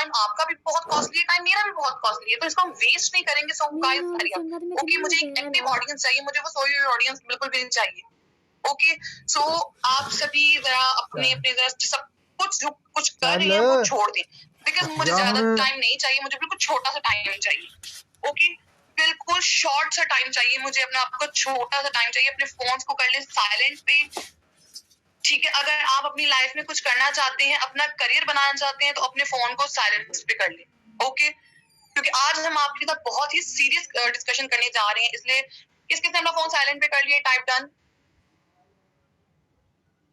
Time आपका भी बहुत कॉस्टली है, टाइम मेरा भी बहुत कॉस्टली है, तो इसको हम वेस्ट नहीं करेंगे। सो गाइस, ओके, मुझे एक एक्टिव ऑडियंस चाहिए, मुझे वो सोई ऑडियंस बिल्कुल भी नहीं चाहिए। ओके, सो आप सभी जरा अपने अपने जरा सब कुछ जो कुछ कर रहे हैं वो छोड़ दें, बिकॉज मुझे ज्यादा टाइम नहीं चाहिए, मुझे बिल्कुल छोटा सा टाइम चाहिए। ओके, बिल्कुल शॉर्ट सा टाइम चाहिए मुझे, अपना आपको छोटा सा टाइम चाहिए। अपने फोन्स को कर ले साइलेंट पे, ठीक है। अगर आप अपनी लाइफ में कुछ करना चाहते हैं, अपना करियर बनाना चाहते हैं, तो अपने फोन को साइलेंस पे कर ले। ओके, क्योंकि आज हम आपके साथ बहुत ही सीरियस डिस्कशन करने जा रहे हैं, इसलिए किसने अपना फोन साइलेंट पे कर लिया? Type done.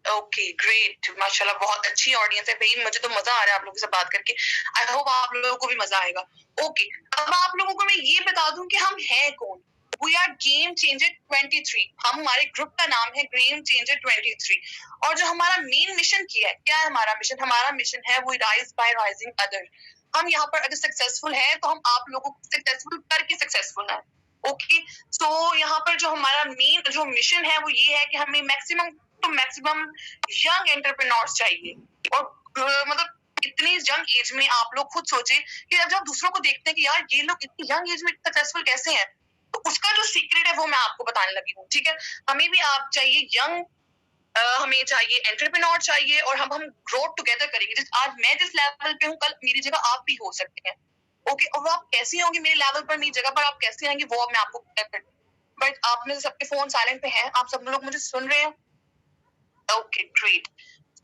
ओके, ग्रेट, माशाल्लाह, बहुत अच्छी ऑडियंस है भाई, मुझे तो मजा आ रहा है आप लोगों से बात करके। आई होप आप लोगों को भी मजा आएगा। ओके, अब आप लोगों को मैं ये बता दूं कि हम हैं कौन। We are game changer 23। हमारे ग्रुप का नाम है गेम चेंजर 23, और जो हमारा मेन मिशन क्या है हमारा मिशन? हमारा मिशन है we rise by rising other. हम यहाँ पर अगर सक्सेसफुल है तो हम आप लोगों को सक्सेसफुल करके सक्सेसफुल है। ओके, सो यहाँ पर जो हमारा मेन जो मिशन है वो ये है कि हमें मैक्सिमम यंग एंटरप्रेन्योर्स चाहिए। और मतलब इतनी यंग एज में आप लोग खुद सोचे कि जब दूसरों को देखते हैं कि यार ये लोग इतनी यंग एज में सक्सेसफुल कैसे हैं, तो उसका जो सीक्रेट है वो मैं आपको बताने लगी हूँ। ठीक है, हमें भी आप चाहिए यंग, हमें चाहिए एंटरप्रेन्योर चाहिए, और हम ग्रो टुगेदर करेंगे। आज मैं जिस लेवल पे हूँ, कल मेरी जगह आप भी हो सकते हैं। ओके, और वो आप कैसे होंगे मेरे लेवल पर, मेरी जगह पर आप कैसे आएंगे वो मैं आपको बट आपने सबके फोन साइलेंट पे हैं, आप सब लोग मुझे सुन रहे हैं? Okay, great.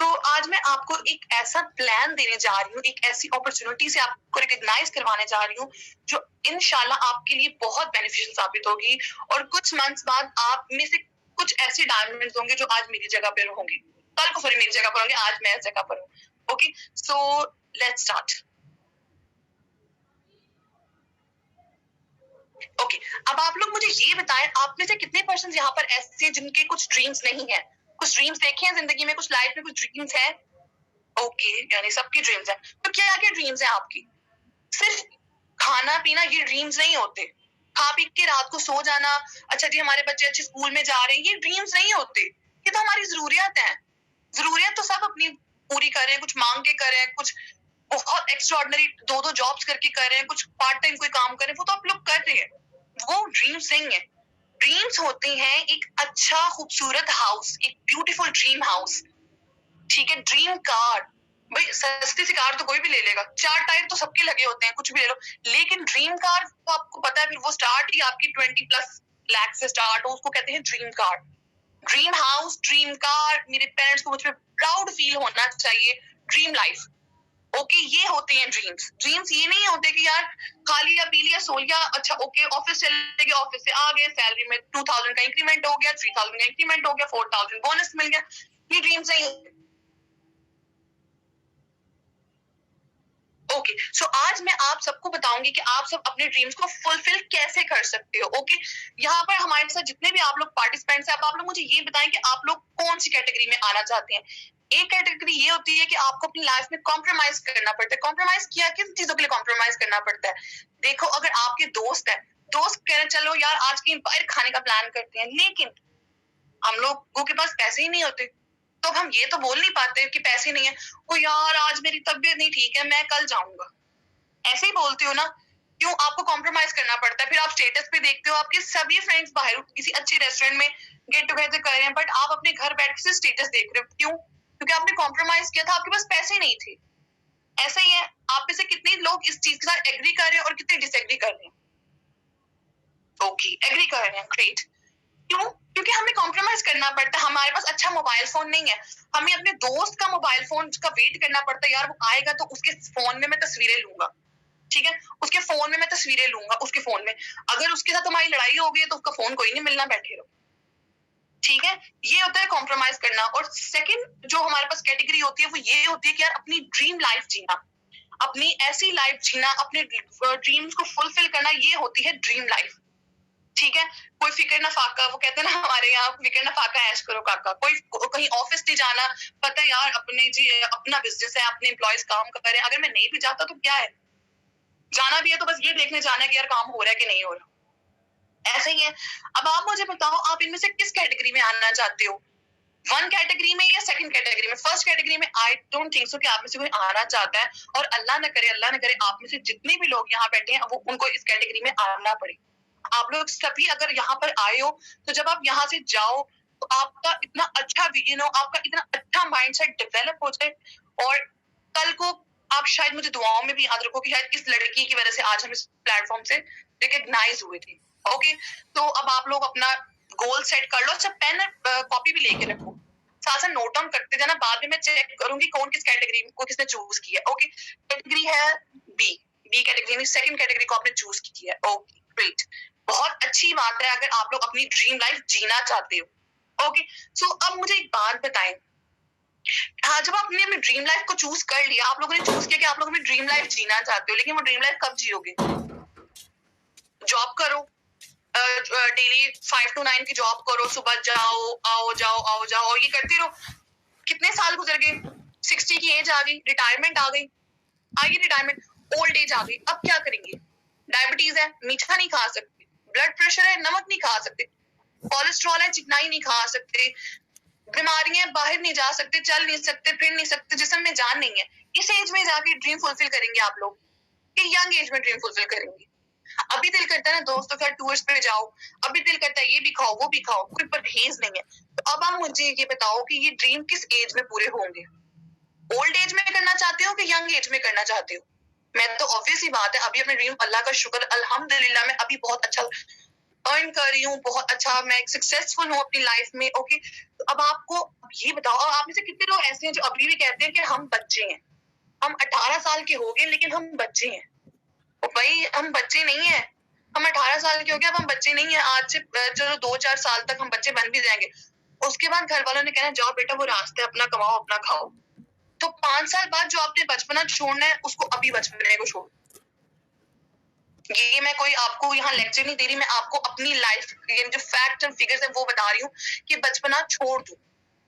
तो आज मैं आपको एक ऐसा प्लान देने जा रही हूँ, एक ऐसी अपॉर्चुनिटी से आपको रिकॉग्नाइज करवाने जा रही हूँ जो इंशाल्लाह आपके लिए बहुत बेनिफिशियल साबित होगी, और कुछ मंथ्स बाद आप में से कुछ ऐसे डायमंड्स होंगे जो आज मेरी जगह पर होंगे, कल को सॉरी मेरी जगह पर होंगे, आज मैं इस जगह पर हूँ। Okay, so let's start. Okay, अब आप लोग मुझे ये बताएं, आप में से कितने पर्सन यहाँ पर ऐसे जिनके कुछ ड्रीम्स नहीं है? कुछ ड्रीम्स देखे हैं जिंदगी में, कुछ लाइफ में कुछ ड्रीम्स है? ओके, यानी सबकी ड्रीम्स है। तो क्या क्या ड्रीम्स है आपकी? सिर्फ खाना पीना ये ड्रीम्स नहीं होते। खा पी के रात को सो जाना, अच्छा जी हमारे बच्चे अच्छे स्कूल में जा रहे हैं, ये ड्रीम्स नहीं होते। ये तो हमारी जरूरियत है। जरूरियत तो सब अपनी पूरी कर रहे हैं, कुछ मांग के कर रहे हैं, कुछ बहुत एक्स्ट्राऑर्डिनरी दो जॉब्स करके कर रहे हैं, कुछ पार्ट टाइम कोई काम कर रहे हैं, वो तो आप लोग कर रहे हैं। वो ड्रीम्स नहीं है। ड्रीम्स होते हैं एक अच्छा खूबसूरत हाउस, एक ब्यूटीफुल ड्रीम हाउस। ठीक है, ड्रीम कार, भाई सस्ती सी कार तो कोई भी ले लेगा, 4 टायर तो सबके लगे होते हैं, कुछ भी ले लो, लेकिन ड्रीम कार तो आपको पता है फिर वो स्टार्ट ही आपकी 20+ लाख से स्टार्ट हो, उसको कहते हैं dream car. Dream house, dream car, मेरे पेरेंट्स को मुझ पर प्राउड फील होना चाहिए, ड्रीम लाइफ। ओके, ये होते हैं ड्रीम्स। ड्रीम्स ये नहीं होते कि यार खा लिया पी लिया सो लिया, अच्छा ओके ऑफिस चले गए, ऑफिस से आ गए, सैलरी में 2000 का इंक्रीमेंट हो गया, 3000 का इंक्रीमेंट हो गया, 4000 बोनस मिल गया, ये ड्रीम्स नहीं। ओके, सो आज मैं आप सबको बताऊंगी कि आप सब अपने ड्रीम्स को फुलफिल कैसे कर सकते हो। ओके, यहाँ पर हमारे साथ जितने भी आप लोग पार्टिसिपेंट्स हैं, आप लोग मुझे ये बताएं कि आप लोग कौन सी कैटेगरी में आना चाहते हैं। एक कैटेगरी ये होती है कि आपको अपनी लाइफ में कॉम्प्रोमाइज करना पड़ता है। कॉम्प्रोमाइज किया किन चीजों के लिए कॉम्प्रोमाइज करना पड़ता है? देखो, अगर आपके दोस्त है, दोस्त कह रहे चलो यार आज कहीं बाहर खाने का प्लान करते हैं, लेकिन हम लोगों के पास पैसे ही नहीं होते, तो हम ये तो बोल नहीं पाते कि पैसे नहीं है, ओ यार आज मेरी तबीयत नहीं ठीक है, मैं कल जाऊंगा, ऐसे ही बोलते हो ना। क्यों? आपको कॉम्प्रोमाइज करना पड़ता है। फिर आप स्टेटस पे देखते हो आपके सभी फ्रेंड्स बाहर किसी अच्छे रेस्टोरेंट में गेट टुगेदर कर रहे हैं, बट आप अपने घर बैठ के स्टेटस देख रहे हो। क्यों? क्योंकि आपने कॉम्प्रोमाइज किया था, आपके पास पैसे नहीं थे। ऐसा ही है, आप में से कितने लोग इस चीज के साथ एग्री कर रहे हैं और कितने डिसएग्री कर रहे हैं? ओके, एग्री कर रहे हैं, ग्रेट। क्यों? क्योंकि हमें कॉम्प्रोमाइज करना पड़ता है। हमारे पास अच्छा मोबाइल फोन नहीं है, हमें अपने दोस्त का मोबाइल फोन का वेट करना पड़ता है, यार वो आएगा तो उसके फोन में मैं तस्वीरें लूंगा। ठीक है, उसके फोन में मैं तस्वीरें लूंगा, उसके फोन में। अगर उसके साथ हमारी लड़ाई हो गई तो उसका फोन कोई नहीं मिलना, बैठे रहो। ठीक है, ये होता है कॉम्प्रोमाइज करना। और सेकंड जो हमारे पास कैटेगरी होती है वो ये होती है कि यार अपनी ड्रीम लाइफ जीना, अपनी ऐसी लाइफ जीना, अपने ड्रीम्स को फुलफिल करना, ये होती है ड्रीम लाइफ। ठीक है, कोई फिक्र ना फाका, वो कहते हैं ना हमारे यहाँ, फिक्र ना फाका ऐश करो काका। कोई कहीं ऑफिस नहीं जाना, पता है यार अपने जी अपना बिजनेस है, अपने एम्प्लॉयज काम कर रहे हैं, अगर मैं नहीं भी जाता तो क्या है, जाना भी है तो बस ये देखने जाना है कि यार काम हो रहा है कि नहीं हो रहा। ऐसे ही है। अब आप मुझे बताओ, आप इनमें से किस कैटेगरी में आना चाहते हो? वन कैटेगरी में या सेकंड कैटेगरी में? फर्स्ट कैटेगरी में आई डोंट थिंक सो कि आप में से कोई आना चाहता है, और अल्लाह न करे आप में से जितने भी लोग यहाँ बैठे हैं वो उनको इस कैटेगरी में आना पड़े। आप लोग सभी अगर यहाँ पर आए हो तो जब आप यहाँ से जाओ तो आपका इतना अच्छा विजन हो, आपका इतना अच्छा माइंडसेट डेवलप हो जाए, और कल को आप शायद मुझे दुआओं में भी याद रखो कि शायद इस लड़की की वजह से आज हम इस प्लेटफॉर्म से रिकग्नाइज हुए थे। ओके, तो अब आप लोग अपना गोल सेट कर लो। अच्छा, पेन कॉपी भी लेके रखो, साथ साथ नोट डाउन करते जाना। बाद में मैं चेक करूंगी कौन किस कैटेगरी को किसने चूज किया। ओके, कैटेगरी है बी कैटेगरी में सेकंड कैटेगरी को आपने चूज किया है। ओके ग्रेट, बहुत अच्छी बात है अगर आप लोग अपनी ड्रीम लाइफ जीना चाहते हो। ओके, सो अब मुझे एक बात बताएं, हाँ, जब आपने अपनी ड्रीम लाइफ को चूज कर लिया, आप लोगों ने चूज किया कि आप लोग अपनी ड्रीम लाइफ जीना चाहते हो, लेकिन वो ड्रीम लाइफ कब जियोगे? जॉब करो, डेली 5 to 9 की जॉब करो, सुबह जाओ आओ जाओ और ये करते रहो। कितने साल गुजर गए, 60 की एज आ गई, रिटायरमेंट आ गई, आगे रिटायरमेंट, ओल्ड एज आ गई, अब क्या करेंगे? डायबिटीज है, मीठा नहीं खा सकते, ब्लड प्रेशर है, नमक नहीं खा सकते, कोलेस्ट्रॉल है, चिकनाई नहीं खा सकते, बीमारियां, बाहर नहीं जा सकते, चल नहीं सकते, फिर नहीं सकते, जिस्म में जान नहीं है। इस एज में जाके ड्रीम फुलफिल करेंगे आप लोग कि यंग एज में ड्रीम फुलफिल करेंगे? अभी दिल करता है ना दोस्तों के साथ टूर्स पे जाओ, अभी दिल करता है ये भी खाओ वो भी खाओ, कोई परहेज नहीं है। तो अब आप मुझे ये बताओ कि ये ड्रीम किस एज में पूरे होंगे? ओल्ड एज में करना चाहते हो कि यंग एज में करना चाहते हो? मैं तो ऑब्वियस ही बात है, अभी अपने ड्रीम, अल्लाह का शुक्र अल्हम्दुलिल्लाह, मैं अभी बहुत अच्छा अर्न कर रही हूँ, बहुत अच्छा मैं सक्सेसफुल हूँ अपनी लाइफ में। ओके, तो अब आपको ये बताओ, आप में से कितने लोग ऐसे हैं जो अभी भी कहते हैं कि हम बच्चे हैं, हम 18 साल के हो गए लेकिन हम बच्चे हैं? तो भाई हम बच्चे नहीं है, हम 18 साल के हो गए, अब हम बच्चे नहीं है। आज से चलो 2-4 साल तक हम बच्चे बन भी जाएंगे, उसके बाद घर वालों ने कहना जाओ बेटा वो रास्ते अपना कमाओ अपना खाओ। तो 5 साल बाद जो आपने बचपना छोड़ना है उसको अभी बचपने को छोड़ो। ये मैं कोई आपको यहाँ लेक्चर नहीं दे रही, मैं आपको अपनी लाइफ ये जो फैक्ट एंड फिगर्स है वो बता रही हूँ कि बचपना छोड़ दो।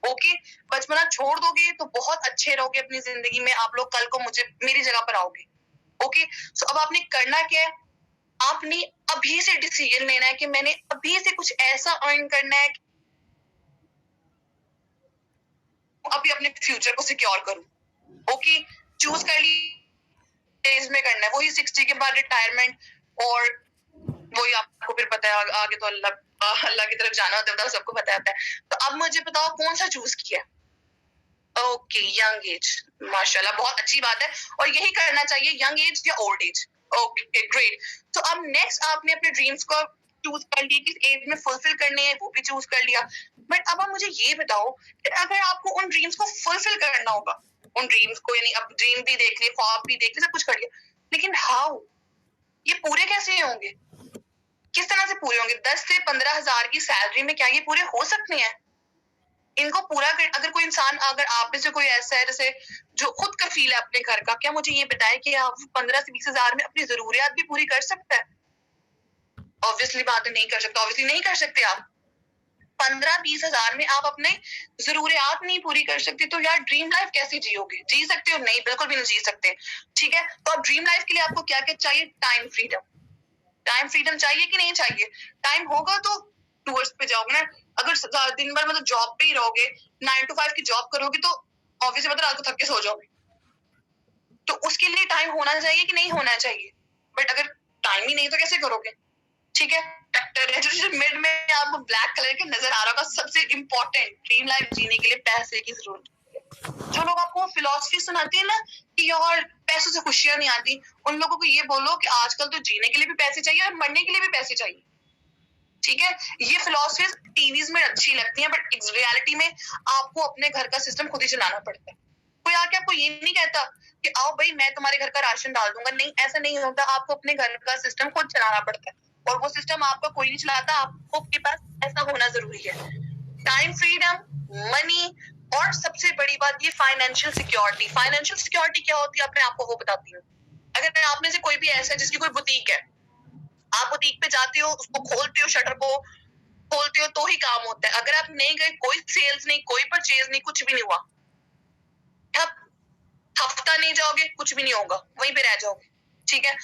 ओके, बचपना छोड़ दोगे तो बहुत अच्छे रहोगे अपनी जिंदगी में, आप लोग कल को मुझे मेरी जगह पर आओगे। ओके, सो अब आपने करना क्या है, आपने अभी से डिसीजन लेना है कि मैंने अभी से कुछ ऐसा अर्न करना है अभी अपने फ्यूचर को सिक्योर करूं। ओके, चूज कर ली एज में करना है, वही 60 के बाद रिटायरमेंट, और वही आपको फिर पता है आगे तो अल्लाह की तरफ जाना होता है, सबको पता होता है। तो अब मुझे बताओ कौन सा चूज किया? ओके, यंग एज, माशाल्लाह बहुत अच्छी बात है, और यही करना चाहिए, यंग एज या ओल्ड एज। ओके ग्रेट, तो अब नेक्स्ट आपने अपने ड्रीम्स को चूज कर लिया, किस एज में फुलफिल करने हैं वो भी चूज कर लिया। बट अब आप मुझे ये बताओ कि अगर आपको उन ड्रीम्स को फुलफिल करना होगा, उन ड्रीम्स को, यानी अब ड्रीम भी देख लिए, ख्वाब भी देख लिए, सब कुछ कर लिया, लेकिन हाउ, ये पूरे कैसे होंगे? किस तरह से पूरे होंगे? 10 से 15 हजार की सैलरी में क्या ये पूरे हो सकते हैं? इनको पूरा कर, अगर कोई इंसान, अगर आप में से कोई ऐसा है जैसे जो खुद कफील है अपने घर का, क्या मुझे ये बताए कि आप 15 से 20 हजार में अपनी जरूरियात भी पूरी कर सकता है? ऑब्वियसली बात नहीं कर सकता, ऑब्वियसली नहीं कर सकते आप। 15-20 हजार में आप अपने जरूरियात नहीं पूरी कर सकते, तो यार ड्रीम लाइफ कैसे जियोगे? जी सकते हो? नहीं, बिल्कुल भी नहीं जी सकते। ठीक है, तो अब ड्रीम लाइफ के लिए आपको क्या क्या चाहिए? Time freedom. टाइम फ्रीडम चाहिए कि नहीं चाहिए? टाइम होगा तो टूर्स पे जाओगे ना। अगर दिन भर मतलब जॉब पे ही रहोगे, 9 to 5 की जॉब करोगे तो ऑब्वियसली मतलब रात को थक के सो जाओगे। तो उसके लिए टाइम होना चाहिए कि नहीं होना चाहिए? बट अगर टाइम ही नहीं तो कैसे करोगे? ठीक है, जो मिड में आपको ब्लैक कलर के नजर आ रहा होगा, सबसे इंपॉर्टेंट ड्रीम लाइफ जीने के लिए पैसे की जरूरत है। जो लोग आपको फिलॉसफी सुनाते हैं ना कि यार पैसों से खुशियां नहीं आती, उन लोगों को ये बोलो कि आजकल तो जीने के लिए भी पैसे चाहिए और मरने के लिए भी पैसे चाहिए। ठीक है, ये फिलॉसफीज टीवीज में अच्छी लगती हैं, बट रियलिटी में आपको अपने घर का सिस्टम खुद ही चलाना पड़ता है। कोई आके आपको ये नहीं कहता कि आओ भाई मैं तुम्हारे घर का राशन डाल दूंगा, नहीं, ऐसा नहीं होता। आपको अपने घर का सिस्टम खुद चलाना पड़ता है, और वो सिस्टम आपका कोई नहीं चलाता, आपके पास ऐसा होना जरूरी है। टाइम फ्रीडम, मनी, और सबसे बड़ी बात ये फाइनेंशियल सिक्योरिटी। फाइनेंशियल सिक्योरिटी क्या होती है अपने आपको वो बताती हूँ। अगर आप में से कोई भी ऐसा है जिसकी कोई बुटीक है, आप बुटीक पे जाते हो, उसको खोलते हो, शटर को खोलते हो तो ही काम होता है। अगर आप नहीं गए, कोई सेल्स नहीं, कोई परचेज नहीं, कुछ भी नहीं हुआ, आप हफ्ता नहीं जाओगे, कुछ भी नहीं होगा, वहीं पे रह जाओगे। ठीक है,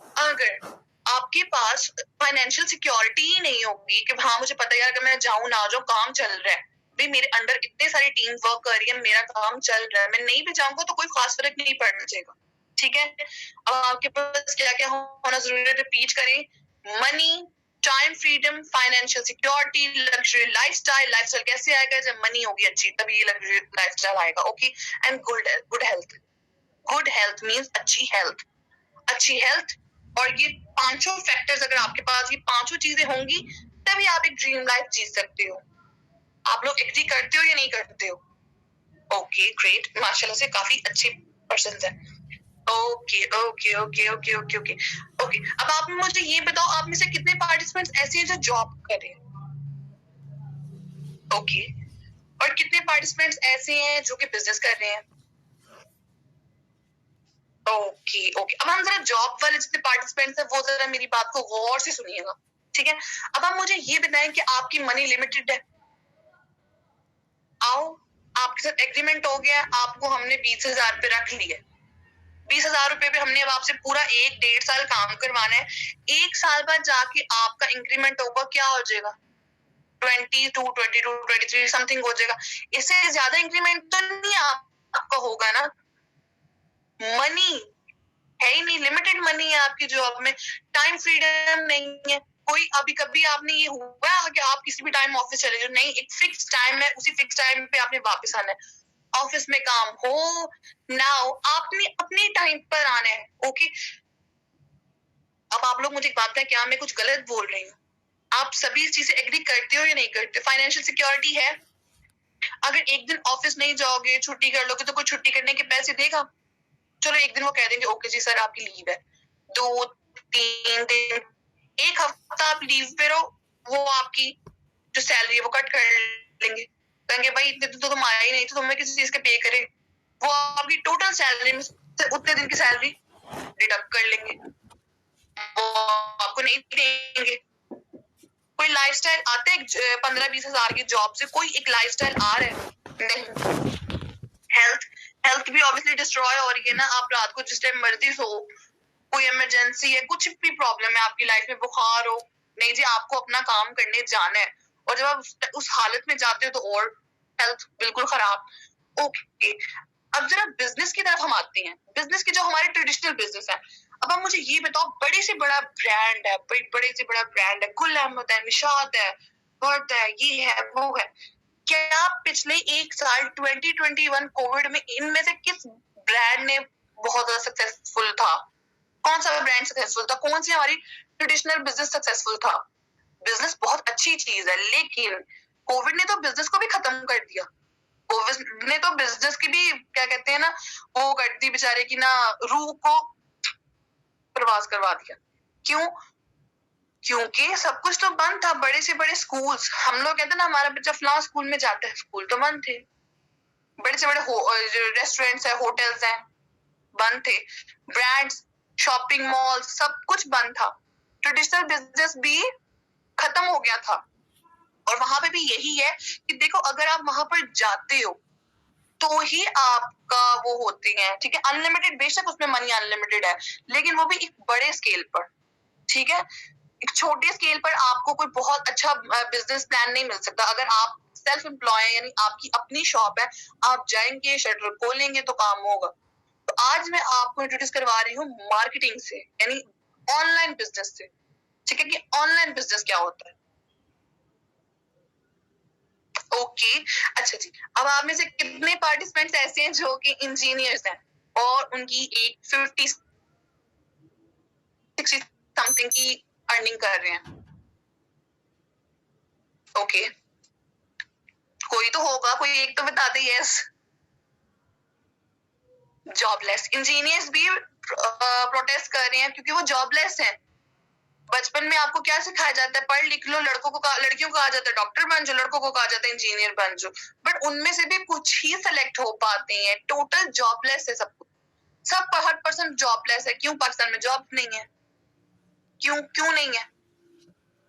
अगर आपके पास फाइनेंशियल सिक्योरिटी ही नहीं होगी कि हाँ मुझे पता है यार अगर मैं जाऊं ना जाऊं काम चल रहा है, भाई मेरे अंडर इतने सारी टीम वर्क कर रही है, मेरा काम चल रहा है, मैं नहीं भी जाऊंगा तो कोई खास फर्क नहीं पड़ना चाहिए। ठीक है, अब आपके पास क्या क्या होना जरूरी है, रिपीट करें। Money, time freedom, financial security, luxury lifestyle. Lifestyle कैसे आएगा? जब मनी होगी अच्छी, तभी ये लग्जरी लाइफस्टाइल आएगा। Okay, and good health. Good health means अच्छी हेल्थ। अच्छी हेल्थ और ये पांचों फैक्टर्स अगर आपके पास ये पांचों चीजें होंगी, तभी आप एक ड्रीम लाइफ जी सकते हो। आप लोग एग्री करते हो या नहीं करते हो? ओके ग्रेट, माशाल्लाह से काफी अच्छे पर्सन है। Okay okay okay okay okay okay okay, अब आप मुझे ये बताओ, आप में से कितने पार्टिसिपेंट्स ऐसे हैं जो जॉब कर रहे हैं? ओके, और कितने पार्टिसिपेंट्स ऐसे हैं जो कि बिजनेस कर रहे हैं? ओके ओके, अब हम जरा जॉब वाले जितने पार्टिसिपेंट्स हैं वो जरा मेरी बात को गौर से सुनिएगा। ठीक है, अब आप मुझे ये बताएं कि आपकी मनी लिमिटेड है? आओ, आपके साथ एग्रीमेंट हो गया, आपको हमने 20,000 पे रख लिया। 20,000 रुपए पे हमने अब आपसे पूरा 1-1.5 साल काम करवाना है। 1 साल बाद जाके आपका इंक्रीमेंट होगा, क्या हो जाएगा? 22, 22, 23 समथिंग हो जाएगा। इससे ज्यादा इंक्रीमेंट तो नहीं आपका होगा ना? मनी है ही नहीं, लिमिटेड मनी है आपकी जॉब में, टाइम फ्रीडम नहीं है कोई। अभी कभी आपने ये हुआ कि आप किसी भी टाइम ऑफिस चले जाओ? नहीं, एक फिक्स टाइम है, उसी फिक्स टाइम पे आपने वापस आना है। ऑफिस में काम हो ना हो, आपने अपने टाइम पर आना है। ओके, अब आप लोग मुझे एक बात बताएं, क्या मैं कुछ गलत बोल रही हूँ? आप सभी इस चीज से एग्री करते हो या नहीं करते? फाइनेंशियल सिक्योरिटी है, अगर एक दिन ऑफिस नहीं जाओगे, छुट्टी कर लोगे, तो कोई छुट्टी करने के पैसे देगा? चलो एक दिन वो कह देंगे ओके जी सर आपकी लीव है, 2-3 दिन, 1 हफ्ता आप लीव पे रहो, वो आपकी जो सैलरी है वो कट कर लेंगे। कहेंगे भाई इतने दिन तो तुम आए ही नहीं, तो तुम्हें किसी चीज के पे करे। वो आपकी टोटल सैलरी में से उतने दिन की सैलरी डिडक्ट कर लेंगे, वो आपको नहीं देंगे। कोई लाइफस्टाइल आते है 15-20 हजार की जॉब से, कोई एक लाइफस्टाइल आ रहा है? नहीं। हेल्थ भी ऑब्वियसली डिस्ट्रॉय हो रही है ना। आप रात को जिस टाइम मर्जी सो, कोई इमरजेंसी है, कुछ भी प्रॉब्लम है आपकी लाइफ में, बुखार हो, नहीं जी आपको अपना काम करने जाना है, और जब आप उस हालत में जाते हो तो और हेल्थ बिल्कुल खराब। ओके, अब जरा बिजनेस की तरफ हम आते हैं। बिजनेस के जो हमारे ट्रेडिशनल बिजनेस है, अब आप मुझे ये बताओ, बड़े से बड़ा ब्रांड है, बड़े से बड़ा ब्रांड है, गुल अहमद है, निशाद है, बर्थ है, ये है वो है, क्या पिछले 1 साल 2021 कोविड में इनमें से किस ब्रांड ने बहुत ज्यादा सक्सेसफुल था? कौन सा ब्रांड सक्सेसफुल था? कौन सी हमारी ट्रेडिशनल बिजनेस सक्सेसफुल था? बिजनेस बहुत अच्छी चीज है, लेकिन कोविड ने तो बिजनेस को भी खत्म कर दिया। कोविड ने तो बिजनेस की भी क्या कहते हैं ना, वो कर दी बेचारे की ना, रूह को प्रवास करवा दिया। क्यों? क्योंकि सब कुछ तो बंद था। बड़े से बड़े स्कूल्स, हम लोग कहते हैं ना हमारा बच्चा फलां स्कूल में जाता है, स्कूल तो बंद थे। बड़े से बड़े रेस्टोरेंट्स है, होटल्स हैं, बंद थे। ब्रांड्स, शॉपिंग मॉल, सब कुछ बंद था। ट्रेडिशनल बिजनेस भी खत्म हो गया था। और वहां पे भी यही है कि देखो, अगर आप वहां पर जाते हो तो ही आपका वो होते हैं। ठीक है, अनलिमिटेड, बेशक उसमें मनी अनलिमिटेड है, लेकिन वो भी एक बड़े स्केल पर। ठीक है, एक छोटे स्केल पर आपको कोई बहुत अच्छा बिजनेस प्लान नहीं मिल सकता। अगर आप सेल्फ एम्प्लॉय है, यानी आपकी अपनी शॉप है, आप जाएंगे, शटर खोलेंगे तो काम होगा। तो आज मैं आपको इंट्रोड्यूस करवा रही हूँ मार्केटिंग से, यानी ऑनलाइन बिजनेस से। ठीक है, कि ऑनलाइन बिजनेस क्या होता है। ओके, अच्छा जी, अब आप में से कितने पार्टिसिपेंट्स ऐसे हैं जो कि इंजीनियर्स हैं और उनकी एक 50-60 समथिंग की अर्निंग कर रहे हैं? ओके, कोई तो होगा, कोई एक तो बता दे यस। जॉबलेस इंजीनियर्स भी प्रोटेस्ट कर रहे हैं क्योंकि वो जॉबलेस हैं। बचपन में आपको क्या सिखाया जाता है? पढ़ लिख लो, लड़कों को लड़कियों को कहा जाता है डॉक्टर बन जाओ, लड़कों को कहा जाता है इंजीनियर बन जाओ। बट उनमें से भी कुछ ही सिलेक्ट हो पाते हैं। टोटल जॉबलेस है सब, 100% जॉबलेस है। क्यों पाकिस्तान में जॉब नहीं है? क्यों नहीं है?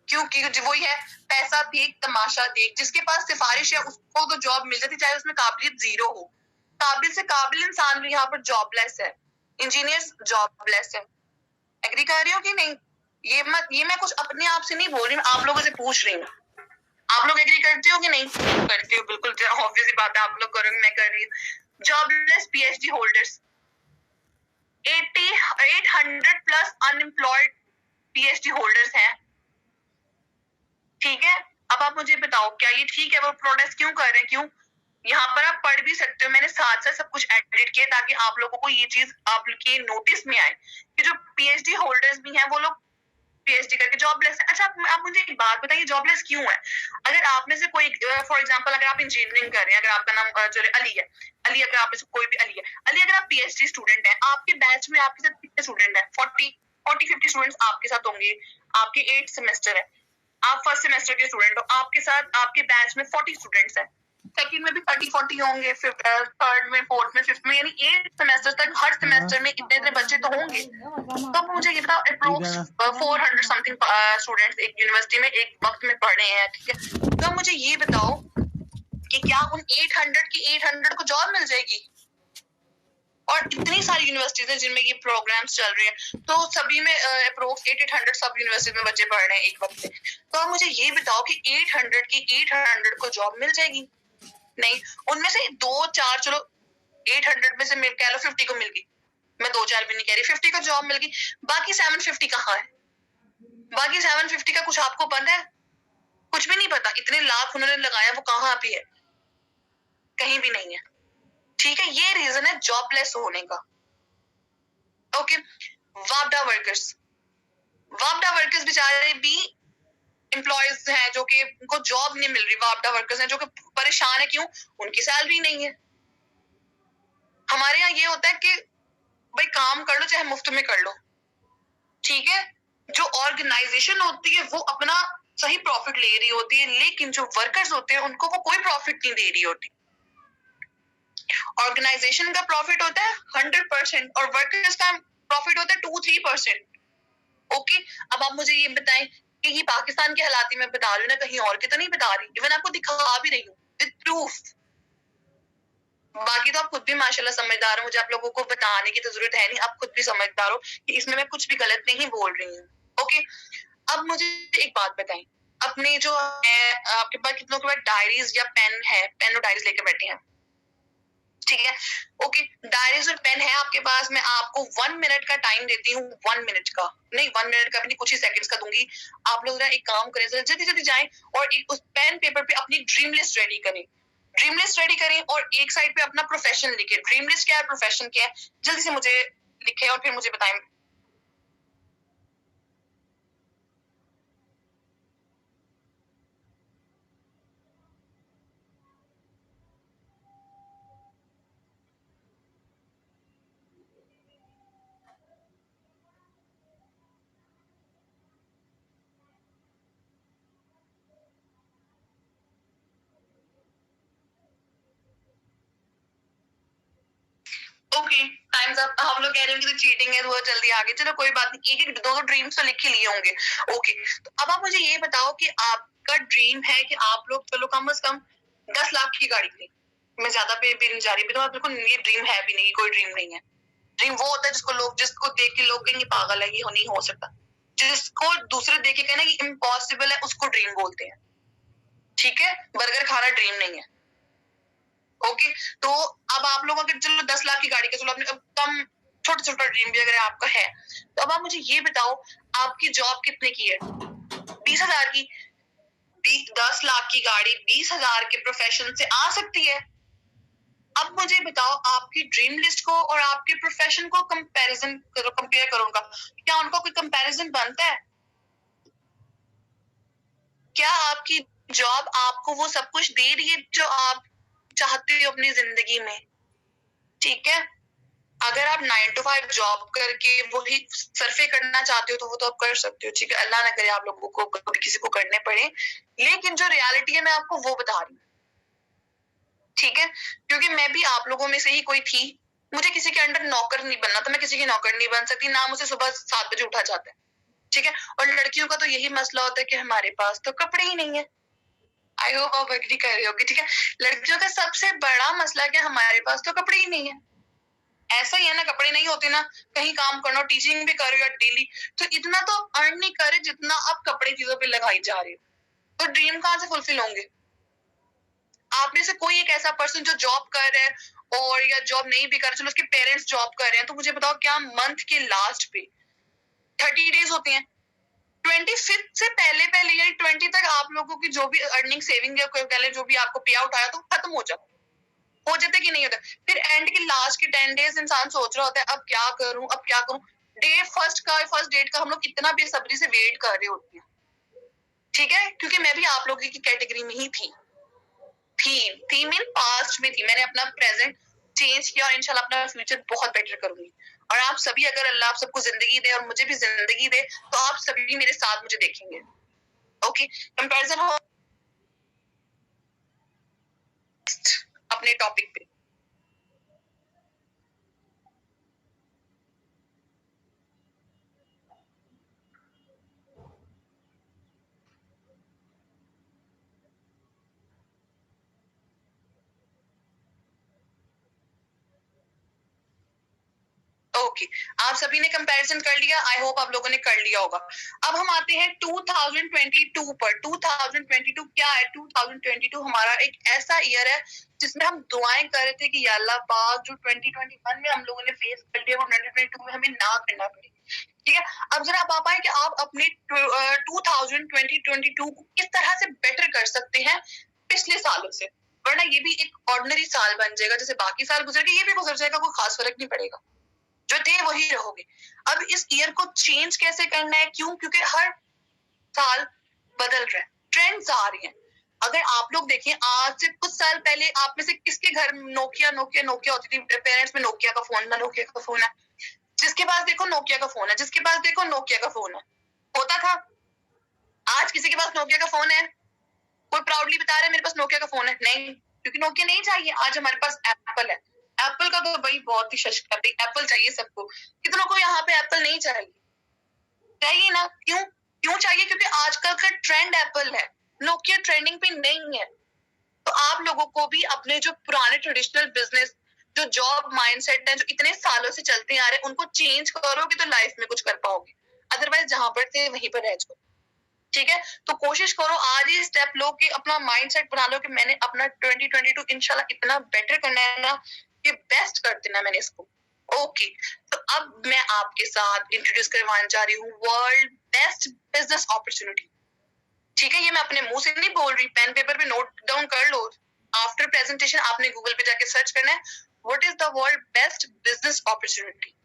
क्योंकि वही है, पैसा देख तमाशा देख। जिसके पास सिफारिश है उसको तो जॉब मिल जाती, चाहे उसमें काबिलियत जीरो हो। काबिल से काबिल इंसान भी यहाँ पर जॉबलेस है। इंजीनियर्स जॉबलेस है। एग्री कर रही हो कि नहीं? ये मैं कुछ अपने आप से नहीं बोल रही, मैं आप लोगों से पूछ रही हूँ। आप लोग एग्री करते हो कि नहीं करते हो? बिल्कुल ऑब्वियस बात है, आप लोग करोगे, मैं कर रही हूँ। Jobless PhD holders 800 plus unemployed PhD holders हैं, ठीक है। अब आप मुझे बताओ क्या ये ठीक है? वो प्रोटेस्ट क्यों कर रहे हैं? क्यों? यहाँ पर आप पढ़ भी सकते हो, मैंने साथ साथ सब कुछ एडिट किया ताकि आप लोगों को ये चीज आपके नोटिस में आए कि जो पीएचडी होल्डर्स भी हैं वो लोग पीएचडी करके जॉबलेस है। अच्छा, आप मुझे एक बात बताइए, जॉबलेस क्यों है? अगर आप में से कोई, फॉर एग्जांपल, अगर आप इंजीनियरिंग कर रहे हैं, अगर आपका नाम जो अली है, अली, अगर आप में से कोई भी अली है, अली, अगर आप पीएचडी स्टूडेंट हैं, आपके बैच में आपके साथ कितने स्टूडेंट हैं? 40-50 स्टूडेंट्स आपके साथ होंगे, आपके 8 सेमेस्टर है, आप फर्स्ट सेमेस्टर के स्टूडेंट हो, आपके साथ आपके बैच में 40 स्टूडेंट्स हैं, सेकंड में भी 30-40 होंगे, थर्ड में, फोर्थ में, फिफ्थ में, यानी 8 सेमेस्टर तक हर सेमेस्टर में इतने इतने बच्चे तो होंगे। तो आप मुझे ये बताओ, अप्रोक्स 400 समथिंग स्टूडेंट्स एक यूनिवर्सिटी में एक वक्त में पढ़ रहे हैं, ठीक है। तो मुझे ये बताओ कि क्या उन 800 की 800 को जॉब मिल जाएगी? और इतनी सारी यूनिवर्सिटीज हैं जिनमें ये प्रोग्राम्स चल रहे हैं, तो सभी में अप्रोक्स 800 सब यूनिवर्सिटी में बच्चे पढ़ रहे हैं एक वक्त में। तो आप मुझे ये बताओ कि 800 की 800 को जॉब मिल जाएगी? नहीं, उनमें से 2-4, चलो 800 में से कह लो 50 को मिल गई, मैं 2-4 भी नहीं कह रही, 50 को जॉब मिल गई, बाकी 750 कहाँ है? बाकी 750 का कुछ आपको पता है? कुछ भी नहीं पता। इतने लाख उन्होंने लगाया, वो कहाँ पे है? कहीं भी नहीं है, ठीक है। ये रीजन है जॉबलेस होने का। ओके, वापडा वर्कर्स बेचारे भी एम्प्लॉयज हैं जो कि उनको जॉब नहीं मिल रही, वापडा वर्कर्स हैं जो कि परेशान है। क्यों? उनकी सैलरी नहीं है। हमारे यहाँ ये होता है कि भाई काम कर लो चाहे मुफ्त में कर लो, ठीक है। जो ऑर्गेनाइजेशन होती है वो अपना सही प्रॉफिट ले रही होती है, लेकिन जो वर्कर्स होते हैं उनको वो कोई प्रॉफिट नहीं दे रही होती। ऑर्गेनाइजेशन का प्रॉफिट होता है 100% और वर्कर्स का प्रॉफिट होता है 2-3%। ओके, अब आप मुझे ये बताएं कि ये पाकिस्तान के हालात में बता रही हूँ ना, कहीं और के तो नहीं बता रही, इवन आपको दिखा भी रही हूँ विद प्रूफ। बाकी तो आप खुद भी माशाल्लाह समझदार हो, मुझे आप लोगों को बताने की तो जरूरत है नहीं, आप खुद भी समझदार हो कि इसमें मैं कुछ भी गलत नहीं बोल रही हूँ। ओके, अब मुझे एक बात बताएं, अपने जो है आपके पास कितनों के पास डायरीज या पेन है? पेन और डायरीज लेके बैठे हैं, ठीक है। ओके, डायरीज और पेन है आपके पास, मैं आपको 1 मिनट का टाइम देती हूँ, 1 मिनट का नहीं, 1 मिनट का भी नहीं, कुछ ही सेकंड्स का दूंगी। आप लोग एक काम करें, जल्दी जल्दी जाएं और एक उस पेन पेपर पे अपनी ड्रीम लिस्ट रेडी करें, और एक साइड पे अपना प्रोफेशन लिखे। ड्रीम लिस्ट क्या है, प्रोफेशन क्या है, जल्दी से मुझे लिखे और फिर मुझे बताएं। Okay, times up. हम लोग कह रहे हैं कि चीटिंग है, वो जल्दी आगे, चलो कोई बात नहीं, एक एक दो ड्रीम्स तो लिख ही लिए होंगे। ओके, तो अब आप मुझे ये बताओ कि आपका ड्रीम है कि आप लोग चलो कम से कम 10 लाख की गाड़ी खरीदें। मैं ज्यादा पे भी नहीं जा रही, तो बिल्कुल ये ड्रीम है भी नहीं, कोई ड्रीम नहीं है। ड्रीम वो होता है जिसको देख के लोग कहेंगे पागल है, ये नहीं हो सकता। जिसको दूसरे देख के कहना ये इम्पॉसिबल है, उसको ड्रीम बोलते हैं, ठीक है। बर्गर खाना ड्रीम नहीं है। ओके, तो अब आप लोग अगर चलो 10 लाख की गाड़ी का, चलो अपने कम छोटा छोटा ड्रीम भी अगर आपका है, तो अब आप मुझे ये बताओ आपकी जॉब कितने की है? 20,000 की। 10 लाख की गाड़ी 20,000 के प्रोफेशन से आ सकती है? अब मुझे बताओ आपकी ड्रीम लिस्ट को और आपके प्रोफेशन को कंपेयर करो उनका, क्या उनका कोई कंपैरिजन बनता है? क्या आपकी जॉब आपको वो सब कुछ दे रही है जो आप चाहते हो अपनी जिंदगी में? ठीक है, अगर आप 9 to 5 जॉब करके वही सरफे करना चाहते हो तो वो तो आप कर सकते हो, ठीक है। अल्लाह ना करे आप लोगों को कभी किसी को करने पड़े, लेकिन जो रियलिटी है मैं आपको वो बता रही हूँ, ठीक है। क्योंकि मैं भी आप लोगों में से ही कोई थी, मुझे किसी के अंडर नौकर नहीं बनना, तो मैं किसी की नौकर नहीं बन सकती ना, मुझे सुबह 7 बजे उठा जाता है, ठीक है। और लड़कियों का तो यही मसला होता है कि हमारे पास तो कपड़े ही नहीं है। आई होप आप एग्री कर रहे होगे, ठीक है। लड़कियों का सबसे बड़ा मसला क्या, हमारे पास तो कपड़े ही नहीं है। ऐसा ही है ना, कपड़े नहीं होते ना, कहीं काम करना, टीचिंग भी कर रहे हो डेली, तो इतना तो अर्न नहीं करे जितना आप कपड़े चीजों पे लगाई जा रहे हो, तो ड्रीम कहाँ से फुलफिल होंगे? आप में से कोई एक ऐसा पर्सन जो जॉब कर रहा है और या जॉब नहीं भी कर रहे, चलो उसके पेरेंट्स जॉब कर रहे हैं, तो मुझे बताओ क्या मंथ के लास्ट पे 30 डेज होते हैं, 25th से पहले पहले या 20 तक आप लोगों की जो भी अर्निंग सेविंग या कह लें जो भी आपको पे आउट आया तो खत्म हो जाता कि नहीं होता। फिर एंड के लास्ट के 10 डेज इंसान सोच रहा होता है अब क्या करूं, अब क्या करूं। फर्स्ट डेट का हम लोग इतना बेसब्री से वेट कर रहे होते हैं, ठीक है, क्योंकि मैं भी आप लोगों की कैटेगरी में ही थी मीन पास्ट में थी। मैंने अपना प्रेजेंट चेंज किया और इंशाल्लाह अपना फ्यूचर बहुत बेटर करूंगी। और आप सभी, अगर अल्लाह आप सबको जिंदगी दे और मुझे भी जिंदगी दे, तो आप सभी भी मेरे साथ मुझे देखेंगे। ओके, कंपैरिजन हो अपने टॉपिक पे। ओके, आप सभी ने कंपैरिजन कर लिया, आई होप आप लोगों ने कर लिया होगा। अब हम आते हैं 2022 पर। 2022 क्या है? 2022 हमारा एक ऐसा ईयर है जिसमें हम दुआएं कर रहे थे कि या अल्लाह पाक जो 2021 में हम लोगों ने फेस कर लिया वो 2022 में हमें ना करना पड़े। ठीक है, अब जरा आप आए कि आप अपने 2022 को किस तरह से बेटर कर सकते हैं पिछले सालों से, वरना ये भी एक ऑर्डिनरी साल बन जाएगा, जैसे बाकी साल गुजर गए ये भी गुजर जाएगा, कोई खास फर्क नहीं पड़ेगा, जो थे वही रहोगे। अब इस ईयर को चेंज कैसे करना है? क्यों? क्योंकि हर साल बदल रहा है, ट्रेंड्स आ रही हैं। अगर आप लोग देखें आज से कुछ साल पहले आप में से किसके घर नोकिया नोकिया नोकिया होती थी? पेरेंट्स में नोकिया का फोन ना, नोकिया का फोन है, जिसके पास देखो नोकिया का फोन है, जिसके पास देखो नोकिया का फोन है, होता था। आज किसी के पास नोकिया का फोन है? कोई प्राउडली बता रहा है मेरे पास नोकिया का फोन है? नहीं, क्योंकि नोकिया नहीं चाहिए। आज हमारे पास एप्पल है। एप्पल का तो भाई बहुत ही शश करते, एप्पल चाहिए सबको। कितनों को यहाँ पे एप्पल नहीं चाहिए? चाहिए ना। क्यों? क्यों चाहिए? क्योंकि आजकल का ट्रेंड एप्पल है, नोकिया ट्रेंडिंग पे नहीं है। तो आप लोगों को भी अपने जो पुराने ट्रेडिशनल बिजनेस, जो जॉब माइंडसेट है, जो इतने सालों से चलते आ रहे हैं, उनको चेंज करोगे तो लाइफ में कुछ कर पाओगे, अदरवाइज जहां पर थे वहीं पर रह जाओ। ठीक है, तो कोशिश करो आज ही स्टेप लो कि अपना माइंडसेट बना लो कि मैंने अपना 2022 इंशाल्लाह इतना बेटर करना है ना कि बेस्ट कर देना मैंने इसको। ओके, तो अब मैं आपके साथ इंट्रोड्यूस करवाने जा रही हूँ वर्ल्ड बेस्ट बिजनेस अपॉर्चुनिटी। ठीक है, ये मैं अपने मुंह से नहीं बोल रही, पेन पेपर पे नोट डाउन कर लो। आफ्टर प्रेजेंटेशन आपने गूगल पे जाके सर्च करना है what is the world best business opportunity.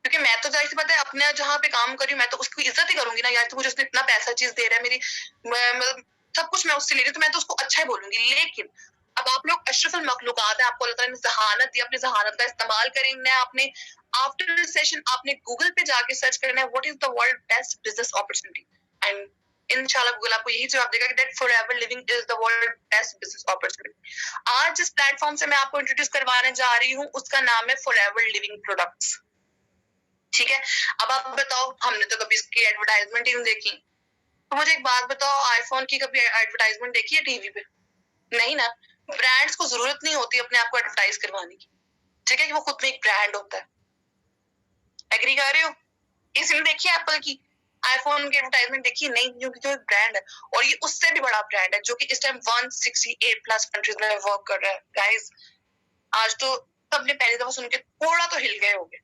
क्योंकि मैं तो जाहिर सी बात है अपने जहाँ पे काम कर रही हूँ मैं तो उसकी इज्जत ही करूंगी ना यार, तो मुझे उसने इतना पैसा चीज दे रहा है, मतलब सब कुछ मैं उससे ले रही हूँ, तो मैं तो उसको अच्छा ही बोलूंगी। लेकिन अब आप लोग अशरफुल मखलूकात है, आपको अल्लाह ताला ने जहानत दी, अपनी जहानत का इस्तेमाल करेंगे। आपने आफ्टर सेशन आपने गूगल पे जाके सर्च करना है what is the world best business opportunity, and इंशाल्लाह गूगल आपको यही जवाब देगा कि that forever living is the world best business opportunity. आज जिस प्लेटफॉर्म से मैं आपको इंट्रोड्यूस करवाने जा रही हूँ उसका नाम है फॉरएवर लिविंग प्रोडक्ट्स। ठीक है, अब आप बताओ, हमने तो कभी इसकी एडवर्टाइजमेंट ही नहीं देखी। तो मुझे एक बात बताओ, आईफोन की कभी एडवर्टाइजमेंट देखी है टीवी पे? नहीं ना। ब्रांड्स को जरूरत नहीं होती अपने आप को एडवर्टाइज करवाने की, ठीक है, कि वो खुद में एक ब्रांड होता है। एग्री कर रहे हो? इसने देखी है एप्पल की आईफोन की एडवर्टाइजमेंट देखी? नहीं, क्योंकि जो ब्रांड है और ये उससे भी बड़ा ब्रांड है जो कि इस टाइम 168 प्लस कंट्रीज में वर्क कर रहा है। गाइस, आज तो सबने पहली दफा सुन के थोड़ा तो हिल गए होंगे।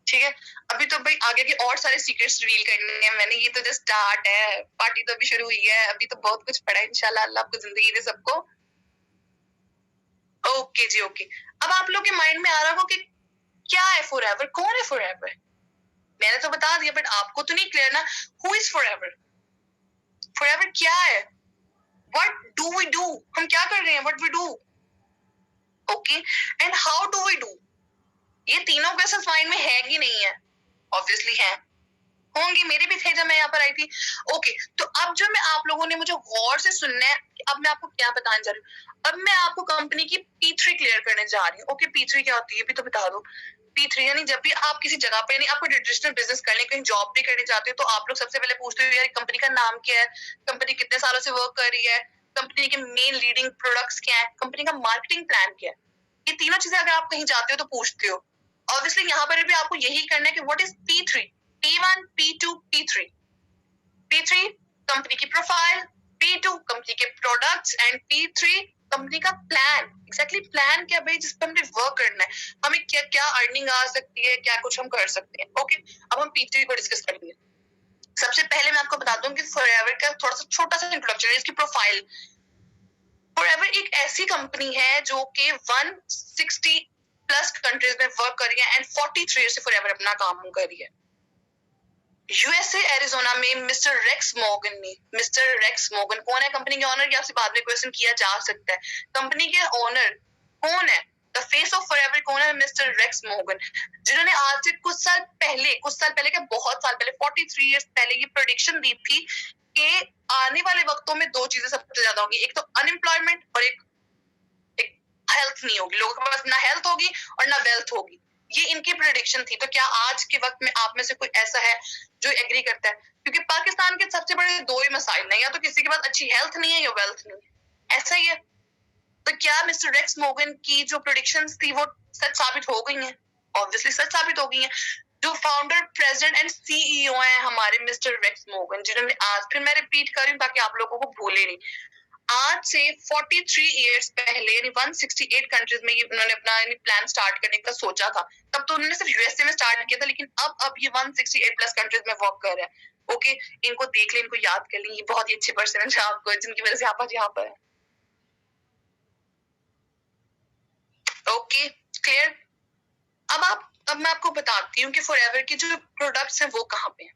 ठीक है, अभी तो भाई आगे के और सारे सीक्रेट्स रिवील करने हैं मैंने, ये तो जस्ट स्टार्ट है, पार्टी तो अभी शुरू हुई है, अभी तो बहुत कुछ पड़ा है। इंशाल्लाह अल्लाह आपको जिंदगी दे सबको। ओके जी, ओके। अब आप लोग के माइंड में आ रहा होगा कि क्या है फॉरएवर, कौन है फॉरएवर? मैंने तो बता दिया, बट आपको तो नहीं क्लियर ना, हु इज फॉरएवर? फॉरएवर क्या है? What do we do? हम क्या कर रहे हैं? What we do? Okay, and how do we do? ये तीनों क्वेश्चंस माइंड में है कि नहीं है? ऑब्वियसली है, होंगे, मेरे भी थे जब मैं यहाँ पर आई थी। ओके, तो अब जो मैं आप लोगों ने मुझे गौर से सुनना है कि अब मैं आपको क्या बताने जा रही हूँ। अब मैं आपको कंपनी की P3 क्लियर करने जा रही हूँ। ओके, P3 क्या होती है भी तो बता दो। P3 यानी जब भी आप किसी जगह पे, यानी आपको ट्रेडिशनल बिजनेस करने, कहीं जॉब भी करने जाते हो, तो आप लोग सबसे पहले पूछते हो यार कंपनी का नाम क्या है, कंपनी कितने सालों से वर्क कर रही है, कंपनी के मेन लीडिंग प्रोडक्ट्स क्या है, कंपनी का मार्केटिंग प्लान क्या है। ये तीनों चीजें अगर आप कहीं जाते हो तो पूछते हो। ऑब्वियसली यहाँ पर भी आपको यही करना है कि what is P3, P1, P2, P3। P3 company की प्रोफाइल, P2 कंपनी के प्रोडक्ट्स एंड P3 कंपनी का प्लान। एग्जैक्टली प्लान क्या भाई, जिस पे हमने वर्क करना है, हमें क्या क्या अर्निंग आ सकती है, क्या कुछ हम कर सकते हैं। ओके, अब हम P3 को डिस्कस करेंगे। सबसे पहले मैं आपको बता दूं कि फॉरएवर का थोड़ा सा छोटा सा इंट्रोडक्शन है, इसकी प्रोफाइल। फॉरएवर एक ऐसी कंपनी है जो कि 160 प्लस कंट्रीज में वर्क कर रही है एंड 43 ईयर से फॉरएवर अपना काम कर रही है। यूएसए एरिजोना में मिस्टर रेक्स मॉर्गन कौन है कंपनी के ऑनर? ये आपसे बाद में क्वेश्चन किया जा सकता है। कंपनी के ऑनर कौन है? द फेस ऑफ फॉरएवर कौन है? मिस्टर रेक्स मॉर्गन, जिन्होंने आज से कुछ साल पहले के बहुत साल पहले 43 इयर्स पहले ये प्रेडिक्शन दी थी कि आने वाले वक्तों में दो चीजें सबसे ज्यादा होंगी, एक तो अनएम्प्लॉयमेंट और एक हेल्थ नहीं होगी। लोगों के पास ना हेल्थ होगी और ना वेल्थ होगी। ये इनकी प्रेडिक्शन थी। तो क्या आज के वक्त में आप में से कोई ऐसा है जो एग्री करता है? क्योंकि पाकिस्तान के सबसे बड़े दो ही मसाइल हैं, या तो किसी के पास अच्छी हेल्थ नहीं है या वेल्थ नहीं है, ऐसा ही है। तो क्या मिस्टर रेक्स मॉर्गन की जो प्रेडिक्शंस थी वो सच साबित हो गई हैं? ऑब्वियसली सच साबित हो गई हैं। जो फाउंडर, प्रेसिडेंट एंड सीईओ हैं हमारे मिस्टर रेक्स मॉर्गन, जिन्होंने आज, फिर मैं रिपीट कर रही हूँ ताकि आप लोगों को भूले नहीं, आज से 43 इयर्स पहले यानी 168 कंट्रीज में उन्होंने अपना प्लान स्टार्ट करने का सोचा था। तब तो उन्होंने सिर्फ यूएसए में स्टार्ट किया था, लेकिन अब ये 168 प्लस कंट्रीज में वर्क कर रहा है। ओके, इनको देख लें, इनको याद कर लें, ये बहुत ही अच्छे पर्सन है आपको, जिनकी वजह से आप आज यहाँ पर है। Okay, clear. अब मैं आपको बताती हूँ कि फॉरएवर के जो प्रोडक्ट्स हैं वो कहाँ पे हैं।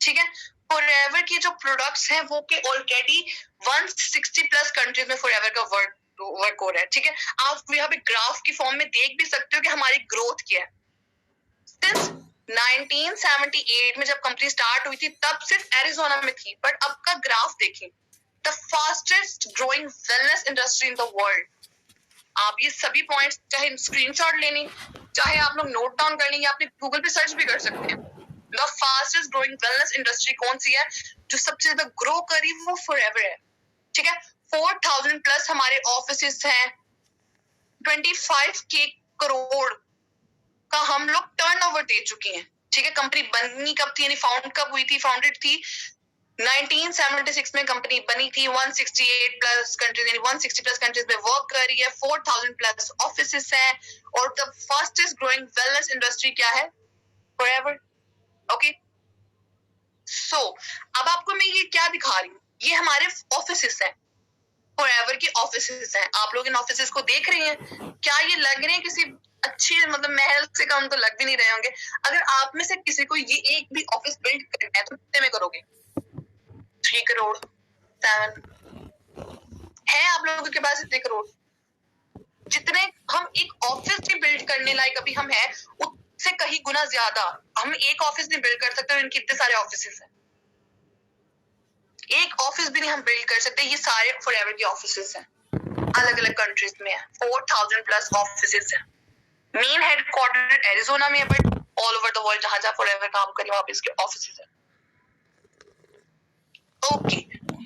ठीक है, फॉरएवर के जो प्रोडक्ट्स हैं वो के ऑलरेडी 160 प्लस कंट्रीज में फॉरएवर का वर्क हो रहा है। ठीक है, आप यहाँ पे ग्राफ की फॉर्म में देख भी सकते हो कि हमारी ग्रोथ क्या है। सिंस 1978 में जब कंपनी स्टार्ट हुई थी तब सिर्फ एरिजोना में थी, बट अब का ग्राफ देखें, the fastest growing wellness industry in the world. आप ये सभी पॉइंट्स चाहे स्क्रीनशॉट लेने, चाहे आप लोग नोट डाउन कर लेंगे, आप गूगल पे सर्च भी कर सकते हैं। The fastest growing wellness industry कौन सी है? जो सबसे ज्यादा ग्रो करी वो फॉरएवर है। ठीक है, 4000 प्लस हमारे ऑफिसेस हैं, 25 करोड़ का हम लोग टर्नओवर दे चुके हैं। ठीक है, कंपनी बनी कब थी, यानी फाउंड कब हुई थी? फाउंडेड थी 1976 में कंपनी बनी थी। 168 प्लस कंट्रीज यानी 160 प्लस कंट्रीज में वर्क कर रही है, 4000 प्लस ऑफिसेस हैं, और the fastest growing wellness industry क्या है? फॉरएवर। ओके, सो अब आपको मैं ये क्या दिखा रही हूँ, ये हमारे ऑफिसेस हैं, फॉरएवर की ऑफिसेस हैं। आप लोग इन ऑफिसेस को देख रहे हैं, क्या ये लग रहे हैं किसी अच्छी, मतलब महल से कम तो लग भी नहीं रहे होंगे। अगर आप में से किसी को ये एक भी ऑफिस बिल्ड करना है तो कितने में करोगे? 3 करोड़, 7 है आप लोगों के पास इतने करोड़? जितने हम एक ऑफिस भी बिल्ड करने लायक अभी हम है, उससे कहीं गुना ज्यादा हम एक ऑफिस नहीं बिल्ड कर सकते, इनके इतने सारे ऑफिसेस हैं। एक ऑफिस भी नहीं हम बिल्ड कर सकते, ये सारे फॉरएवर के ऑफिसेस हैं, अलग अलग कंट्रीज में है, 4000 प्लस ऑफिसेस हैं। मेन हेडक्वार्टर एरिजोना में है, but all over the world जहां जहां फॉरएवर काम करे वहां पे इसके ऑफिसेस हैं। ओके,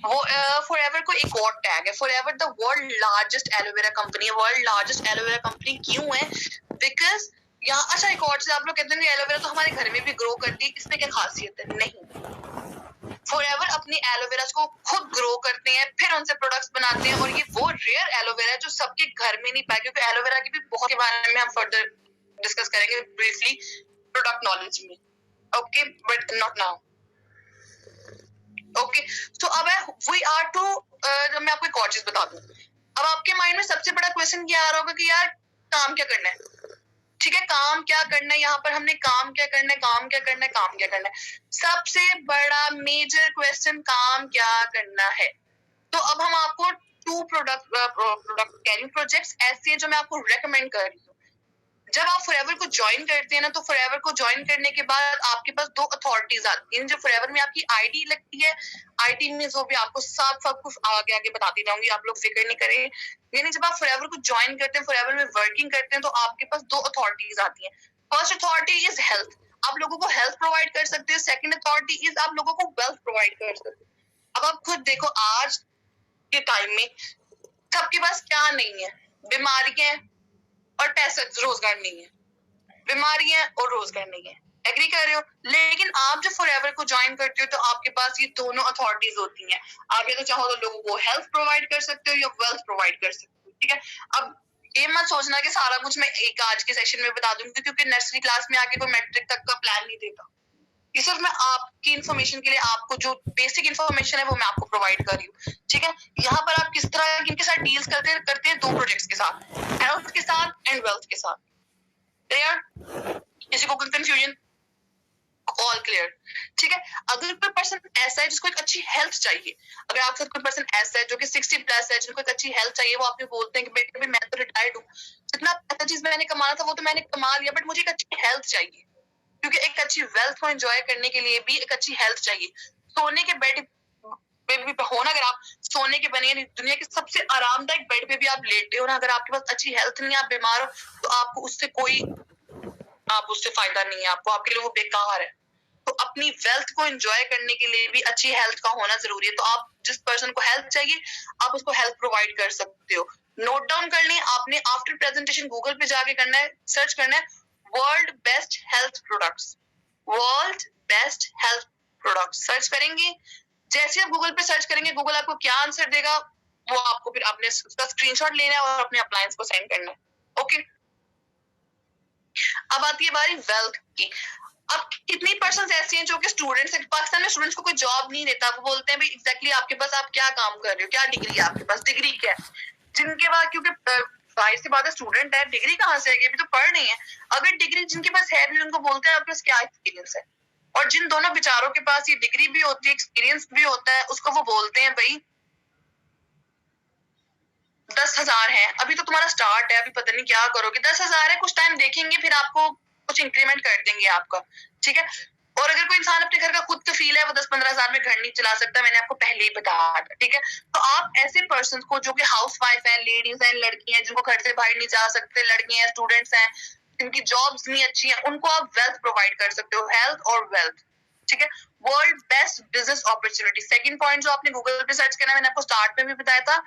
वो फॉरएवर को एक और टैग है, forever the world largest aloe vera company है। वर्ल्ड लार्जेस्ट एलोवेरा कंपनी क्यों है? बिकॉज यहाँ, अच्छा एक और चीज, आप लोग कहते हैं एलोवेरा तो हमारे घर में भी ग्रो करती है, इसमें क्या खासियत है? नहीं, फॉरएवर अपनी एलोवेरा को खुद ग्रो करते हैं, फिर उनसे प्रोडक्ट्स बनाते हैं, और ये वो रेयर एलोवेरा है जो सबके घर में नहीं पाए, क्योंकि एलोवेरा की भी बहुत के बारे में हम फर्दर डिस्कस करेंगे ब्रीफली प्रोडक्ट नॉलेज में। Okay, but not now. Okay, तो अब वी आर टू, मैं आपको एक और चीज बता दूं। अब आपके माइंड में सबसे बड़ा क्वेश्चन क्या आ रहा होगा कि यार काम क्या करना है? ठीक है, काम क्या करना है, यहाँ पर हमने काम क्या करना है, काम क्या करना है, काम क्या करना है, सबसे बड़ा मेजर क्वेश्चन काम क्या करना है। तो अब हम आपको 2 प्रोजेक्ट्स ऐसे हैं जो मैं आपको रेकमेंड कर रही हूँ। जब आप फॉरएवर को ज्वाइन करते हैं ना, तो फॉरएवर को ज्वाइन करने के बाद आपके पास 2 अथॉरिटीज आती हैं। जो फॉरएवर में आपकी आईडी लगती है, आईडी में वो भी आपको सब कुछ आगे आगे बताती जाऊंगी, आप लोग फिक्र नहीं करें। यानी जब आप फॉरएवर को ज्वाइन करते हैं, फॉरएवर में वर्किंग करते हैं, तो आपके पास 2 अथॉरिटीज आती हैं। फर्स्ट अथॉरिटी इज हेल्थ, आप लोगों को हेल्थ प्रोवाइड कर सकते हैं। सेकेंड अथॉरिटी इज आप लोगों को वेल्थ प्रोवाइड कर सकते हैं। अब आप खुद देखो, आज के टाइम में सबके पास क्या नहीं है? बीमारियां और पैसा, रोजगार नहीं है। बीमारियां और रोजगार नहीं है। एग्री कर रहे हो? लेकिन आप जब फॉरएवर को ज्वाइन करते हो तो आपके पास ये दोनों अथॉरिटीज होती हैं। आप या तो चाहो तो लोगों को हेल्थ प्रोवाइड कर सकते हो या वेल्थ प्रोवाइड कर सकते हो, ठीक है? अब ये मत सोचना कि सारा कुछ मैं एक आज के सेशन में बता दूंगी, क्योंकि नर्सरी क्लास में आके कोई मैट्रिक तक का प्लान नहीं देता। ये सिर्फ मैं आपकी इन्फॉर्मेशन के लिए, आपको जो बेसिक इन्फॉर्मेशन है वो मैं आपको प्रोवाइड कर रही हूँ, ठीक है? यहाँ पर आप किस तरह किनके साथ डील्स करते हैं? 2 प्रोजेक्ट्स के साथ, हेल्थ के साथ एंड वेल्थ के साथ। क्लियर? किसी को कोई कंफ्यूजन? ऑल क्लियर, ठीक है? अगर कोई पर्सन ऐसा है जिसको एक अच्छी हेल्थ चाहिए, अगर आपके साथ कोई पर्सन ऐसा है जो कि 60+ है, जिनको एक अच्छी हेल्थ चाहिए, वो आपको बोलते हैं कि बेटे मैं तो रिटायर्ड हूँ, जितना पैसा चीज मैंने कमाना था वो तो मैंने कमा लिया, बट मुझे एक अच्छी हेल्थ चाहिए, क्योंकि एक अच्छी वेल्थ को एंजॉय करने के लिए भी एक अच्छी हेल्थ चाहिए। सोने के बेड पे भी हो ना, अगर आप सोने के बने दुनिया के सबसे आरामदायक बेड पे भी आप लेटे हो ना, अगर आपके पास अच्छी हेल्थ नहीं, आप बीमार हो, तो आपको उससे फायदा नहीं है, आपको, आपके लिए वो बेकार है। तो अपनी वेल्थ को एंजॉय करने के लिए भी अच्छी हेल्थ का होना जरूरी है। तो आप जिस पर्सन को हेल्थ चाहिए, आप उसको हेल्थ प्रोवाइड कर सकते हो। नोट डाउन कर लें आपने, आफ्टर प्रेजेंटेशन गूगल पे जाके करना है, सर्च करना है world best health products, world best health products search करेंगे। जैसे आप गूगल पे सर्च करेंगे, गूगल आपको क्या आंसर देगा, वो आपको फिर आपने उसका स्क्रीनशॉट लेना है और अपने अप्लायंस को सेंड करना है। ओके, अब आती है बारी वेल्थ की। अब कितनी पर्सन ऐसी हैं जो कि स्टूडेंट्स, पाकिस्तान में स्टूडेंट्स को कोई जॉब नहीं देता, वो बोलते हैं भाई एग्जैक्टली आपके पास, आप क्या काम कर रहे हो, क्या डिग्री है आपके पास, डिग्री क्या है? जिनके पास, क्योंकि भाई से बात है, स्टूडेंट है, डिग्री कहाँ से है, अभी तो पढ़ नहीं है। अगर डिग्री जिनके पास है भी, उनको बोलते हैं आपके पास क्या एक्सपीरियंस है? और जिन दोनों बेचारों के पास ये डिग्री भी होती है, एक्सपीरियंस भी होता है, उसको वो बोलते हैं भाई 10,000 है, अभी तो तुम्हारा स्टार्ट है, अभी पता नहीं क्या करोगे, 10,000 है, कुछ टाइम देखेंगे, फिर आपको कुछ इंक्रीमेंट कर देंगे आपका, ठीक है? और अगर कोई इंसान अपने घर का खुद कफील है, वो 10-15,000 में घर नहीं चला सकता, मैंने आपको पहले ही बताया, ठीक है? तो आप ऐसे पर्सन को जो कि हाउस वाइफ है, लेडीज हैं, लड़की हैं, जिनको घर से बाहर नहीं जा सकते, लड़की हैं, स्टूडेंट्स हैं, जिनकी जॉब्स नहीं अच्छी है, उनको आप वेल्थ प्रोवाइड कर सकते हो, हेल्थ और वेल्थ, ठीक है? World best business opportunity, second point जो आपने गूगल पे सर्च करना, मैंने आपको स्टार्ट में भी बताया था,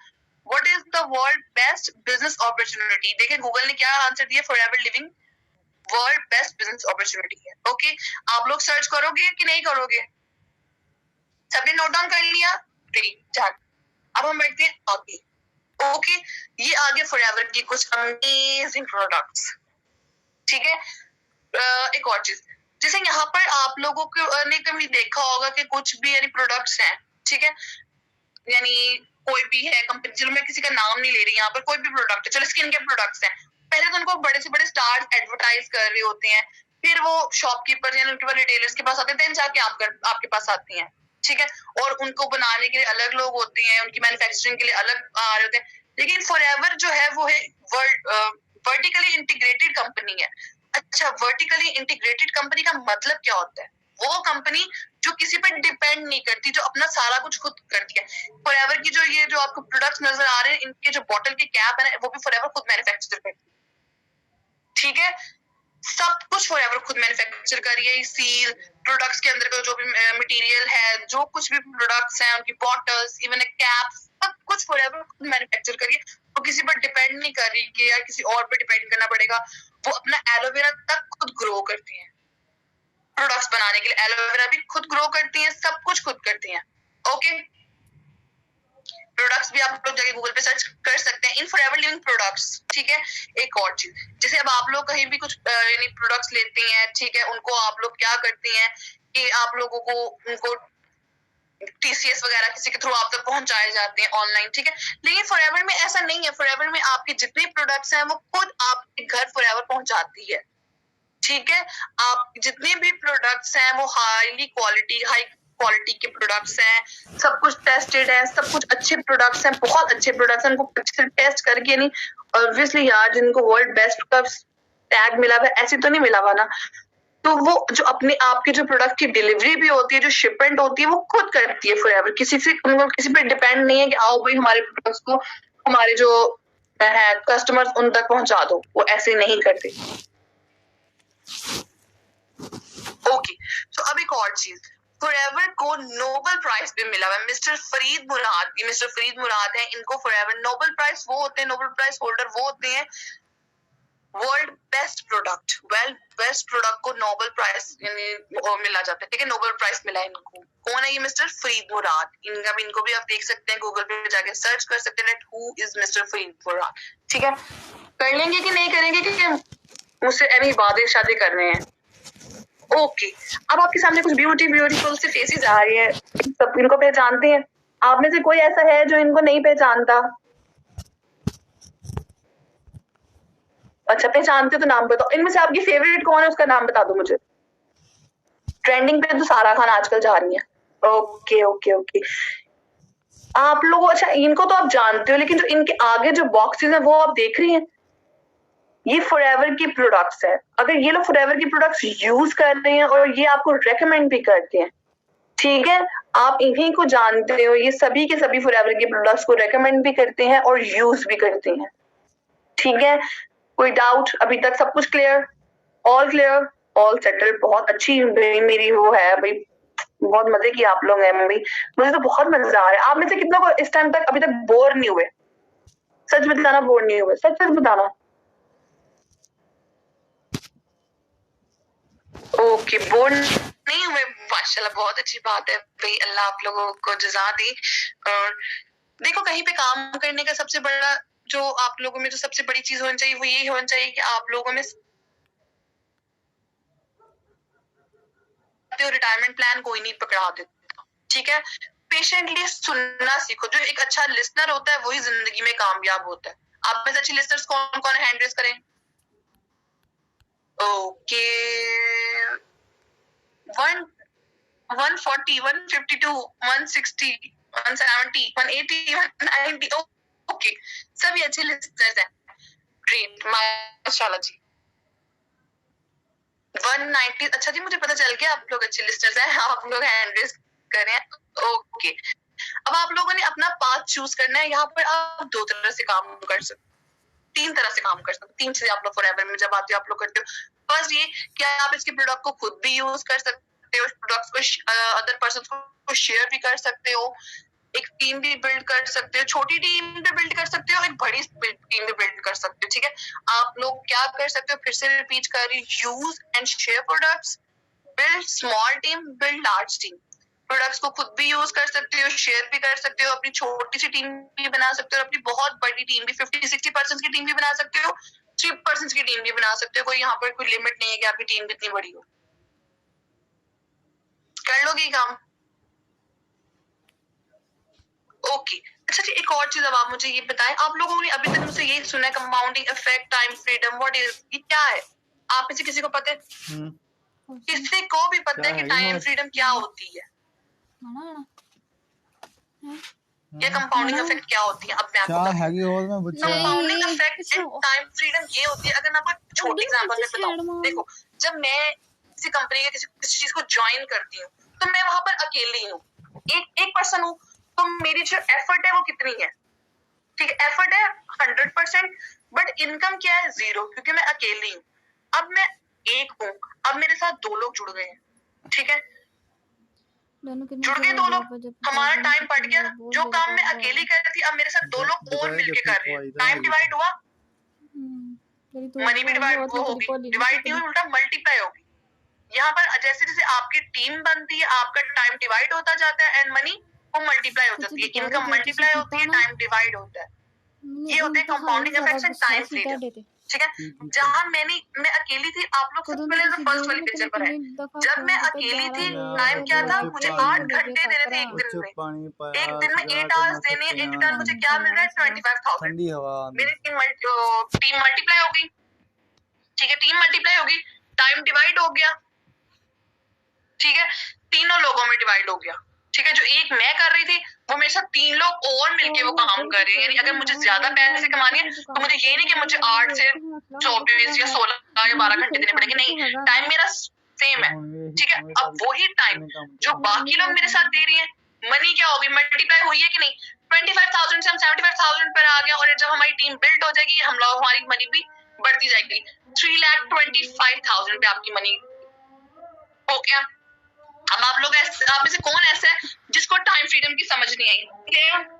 what is the world best business opportunity. देखिए गूगल ने क्या आंसर दिया, forever living world best business opportunity है। ओके, आप लोग सर्च करोगे कि नहीं करोगे? सबने नोट डाउन कर लिया? अब हम बैठते हैं आगे। ओके, ये आगे फॉरएवर की कुछ अमेजिंग प्रोडक्ट्स, ठीक है? एक और चीज, जैसे यहाँ पर आप लोगों को ने कभी देखा होगा कि कुछ भी यानी प्रोडक्ट्स हैं, ठीक है? यानी कोई भी है कंपनी, चलो मैं किसी का नाम नहीं ले रही, यहाँ पर कोई भी प्रोडक्ट है, चलो स्किन के प्रोडक्ट्स हैं, पहले तो उनको बड़े से बड़े स्टार्स एडवर्टाइज कर रहे होते हैं, फिर वो शॉपकीपर यानी उनके पास रिटेलर्स के पास आते हैं, देन जाके आपके पास आती हैं, ठीक है? और उनको बनाने के लिए अलग लोग होते हैं, उनकी मैन्युफैक्चरिंग के लिए अलग आ रहे होते हैं, लेकिन फॉरएवर जो है वो है वर्टिकली इंटीग्रेटेड कंपनी है। अच्छा, वर्टिकली इंटीग्रेटेड कंपनी का मतलब क्या होता है? वो कंपनी जो किसी पर डिपेंड नहीं करती, जो अपना सारा कुछ खुद करती है। फॉरएवर की जो ये जो आपको प्रोडक्ट्स नजर आ रहे हैं, इनके जो बॉटल के कैप है ना, वो भी फॉरएवर खुद मैन्युफैक्चर करती है, ठीक है? सब कुछ फॉरएवर खुद मैन्युफैक्चर कर रही है। सील प्रोडक्ट्स के अंदर का जो भी मटेरियल है, जो कुछ भी प्रोडक्ट्स हैं, उनकी बॉटल्स, इवन कैप्स, सब कुछ फॉरएवर खुद मैन्युफैक्चर कर रही है। वो किसी पर डिपेंड नहीं कर रही कि यार किसी और पर डिपेंड करना पड़ेगा। वो अपना एलोवेरा तक खुद ग्रो करती है, प्रोडक्ट्स बनाने के लिए एलोवेरा भी खुद ग्रो करती हैं, सब कुछ खुद करती हैं। ओके, प्रोडक्ट्स भी आप लोग जाके गूगल पे सर्च कर सकते हैं, इन फॉरएवर लिविंग प्रोडक्ट्स, ठीक है? एक और चीज, जैसे अब आप लोग कहीं भी कुछ यानी प्रोडक्ट्स लेते हैं, ठीक है? उनको आप लोग क्या करते हैं कि आप लोगों को उनको टीसीएस वगैरह किसी के थ्रू आप तक पहुंचाए जाते हैं ऑनलाइन, ठीक है? लेकिन फॉरएवर में ऐसा नहीं है। फॉरएवर में आपके जितने प्रोडक्ट्स हैं वो खुद आपके घर फॉरएवर पहुंचाती है, ठीक है? आप जितने भी प्रोडक्ट्स हैं वो हाई क्वालिटी के प्रोडक्ट्स हैं, सब कुछ टेस्टेड है, सब कुछ अच्छे प्रोडक्ट्स हैं, बहुत अच्छे प्रोडक्ट्स हैं, उनको अच्छे से टेस्ट करके, नहीं ऑब्वियसली यार जिनको वर्ल्ड बेस्ट का टैग मिला हुआ, ऐसे तो नहीं मिला हुआ ना। तो वो जो अपने आपके जो प्रोडक्ट की डिलीवरी भी होती है, जो शिपमेंट होती है, वो खुद करती है फॉरएवर, किसी से उनको किसी पे डिपेंड नहीं है कि आओ भाई हमारे प्रोडक्ट्स को हमारे जो है कस्टमर्स उन तक पहुंचा दो, वो ऐसे नहीं करते। ओके, तो अब एक और चीज, फॉरएवर को नोबेल प्राइज भी मिला हुआ है। मिस्टर फरीद मुराद है, इनको फॉरएवर नोबेल प्राइज वो होते हैं, नोबेल प्राइज होल्डर वो होते हैं world best product, best product को नोबेल प्राइज मिला जाता है, ठीक है, नोबेल प्राइज मिला है इनको। कौन है ये? मिस्टर फरीद मुराद। इनको भी आप देख सकते हैं, गूगल पे जाके सर्च कर सकते हैं, हु इज मिस्टर फरीद मुराद, ठीक है। कर लेंगे कि नहीं करेंगे कि मुझसे ऐसी वादे शादी कर रहे हैं? ओके, अब आपके सामने कुछ ब्यूटीफुल से फेसेस आ रही है, सब इनको पहचानते हैं। आप में से कोई ऐसा है जो इनको नहीं पहचानता? अच्छा, पहचानते तो नाम बताओ। इनमें से आपकी फेवरेट कौन है, उसका नाम बता दो मुझे। ट्रेंडिंग पे तो सारा खान आजकल जा रही है। ओके ओके ओके, आप लोग अच्छा इनको तो आप जानते हो, लेकिन जो इनके आगे जो बॉक्सेस हैं वो आप देख रही हैं, ये फॉरएवर की प्रोडक्ट्स है। अगर ये लोग फॉरएवर की प्रोडक्ट्स यूज कर रहे हैं और ये आपको रेकमेंड भी करते हैं, ठीक है, आप इन्हीं को जानते हो, ये सभी के सभी फॉरएवर के प्रोडक्ट्स को रेकमेंड भी करते हैं और यूज भी करते हैं, ठीक है। कोई डाउट? अभी तक सब कुछ clear? All clear, all settle. बहुत अच्छी मेरी वो है भाई, बहुत मजे की आप लोग हैं भाई, मुझे तो बहुत मजा आ रहा है। आप में से कितना को इस टाइम तक अभी तक बोर नहीं हुए? सच बताना, बोर नहीं हुए? सच सच बताना। ओके, बोर नहीं हुए, माशाल्लाह, बहुत अच्छी बात है भाई, अल्लाह आप लोगों को जज़ा दे। और देखो, कहीं पे काम करने का सबसे बड़ा जो आप लोगों में जो सबसे बड़ी चीज होनी चाहिए वो ये होना चाहिए कि आप लोगों में रिटायरमेंट प्लान कोई नहीं पकड़ा देता, ठीक है। पेशेंटली सुनना सीखो। जो एक अच्छा लिसनर होता है वही जिंदगी में कामयाब होता है। आप में से अच्छे लिसनर्स कौन कौन हैंड रेज करें? ओके, 140, 152, 160, 170, 180, 190, ओके, सभी अच्छे लिसनर्स हैं। ग्रेट, माशाल्लाह जी। 190, अच्छा जी, मुझे पता चल गया आप लोग अच्छे लिस्टर्स हैं, आप लोग हैंड रेज कर रहे हैं। ओके, अब आप लोगों ने अपना पाथ चूज करना है। यहाँ पर आप दो तरह से काम कर सकते, तीन तरह से काम कर सकते, तीन चीजें आप लोग फॉरएवर में जब आते हो आप लोग करते हो। फर्स्ट ये कि आप इसके प्रोडक्ट को खुद भी यूज कर सकते हो, प्रोडक्ट्स को अदर पर्सन को शेयर भी कर सकते हो, एक टीम भी बिल्ड कर सकते हो, छोटी टीम भी बिल्ड कर सकते हो, एक बड़ी टीम भी बिल्ड कर सकते हो, ठीक है। आप लोग क्या कर सकते हो, फिर से रिपीट कर रही, use and share products, build small team, build large team. Products को खुद भी यूज कर सकते हो, शेयर भी कर सकते हो, अपनी छोटी सी टीम भी बना सकते हो, अपनी बहुत बड़ी टीम भी 50-60% की टीम भी बना सकते हो, 3% की टीम भी बना सकते हो। कोई यहाँ पर कोई लिमिट नहीं है कि आपकी टीम कितनी बड़ी हो, कर लोगे काम। ओके, अच्छा जी, एक और चीज अब आप मुझे ये बताएं, आप लोगों ने अभी तक मुझसे ये सुना है compounding effect, time freedom, what is, ये क्या है? आप में से किसी को पता है? किसी को भी पता है कि टाइम फ्रीडम क्या होती है या कंपाउंडिंग इफेक्ट क्या होती है? अब मैं आपको compounding effect and time freedom ये होती है। अगर मैं आपको छोटी एग्जांपल में बताऊं, देखो, जब मैं किसी कंपनी या किसी चीज को ज्वाइन करती हूँ तो मैं वहां पर अकेली हूँ, एक पर्सन हूँ, तो मेरी जो एफर्ट है वो कितनी है? ठीक है, एफर्ट है 100%, बट इनकम क्या है? 0, क्योंकि मैं अकेली हूँ। अब मैं एक हूँ, अब मेरे साथ दो लोग जुड़ गए हैं, ठीक है, जुड़ गए दो लोग, हमारा टाइम बढ़ गया। जो काम मैं अकेली कर रही थी अब मेरे साथ दो लोग और मिलके कर रहे हैं, टाइम डिवाइड हुआ, मनी भी डिवाइड होगी, डिवाइड नहीं हुई, उल्टा मल्टीप्लाई होगी। यहाँ पर जैसे जैसे आपकी टीम बनती है आपका टाइम डिवाइड होता जाता है एंड मनी वो मल्टीप्लाई हो जाती है, इनकम मल्टीप्लाई होती है, टाइम डिवाइड होता है। ये होते हैं compounding effects and time freedom, ठीक है। जहां मैं अकेली थी, आप लोग सबसे पहले तो फर्स्ट वाली पिक्चर पर है, जब मैं अकेली थी टाइम क्या था? मुझे 8 घंटे देने थे एक दिन में 8 आवर्स देने, एक रिटर्न मुझे क्या मिल रहा है? 25,000। मेरी टीम मल्टीप्लाई हो गई, ठीक है, टीम मल्टीप्लाई होगी, टाइम डिवाइड हो गया, ठीक है, तीनों लोगों में डिवाइड हो गया, ठीक है। जो एक मैं कर रही थी वो मेरे साथ 3 लोग और मिलके वो काम कर रहे हैं। यानी अगर मुझे ज्यादा पैसे कमाने हैं तो मुझे ये नहीं कि मुझे 8 से 24 या 16 या 12 घंटे देने पड़ेंगे, नहीं, टाइम मेरा सेम है, ठीक है। अब वही टाइम जो बाकी लोग मेरे साथ दे रही है, मनी क्या होगी? मल्टीप्लाई हुई है कि नहीं? 25,000 से हम 75,000 पर आ गया, और जब हमारी टीम बिल्ड हो जाएगी हम लोग, हमारी मनी भी बढ़ती जाएगी, 3,25,000 पे आपकी मनी हो गया। अब आप में से कौन ऐसा है जिसको टाइम फ्रीडम की समझ नहीं आई?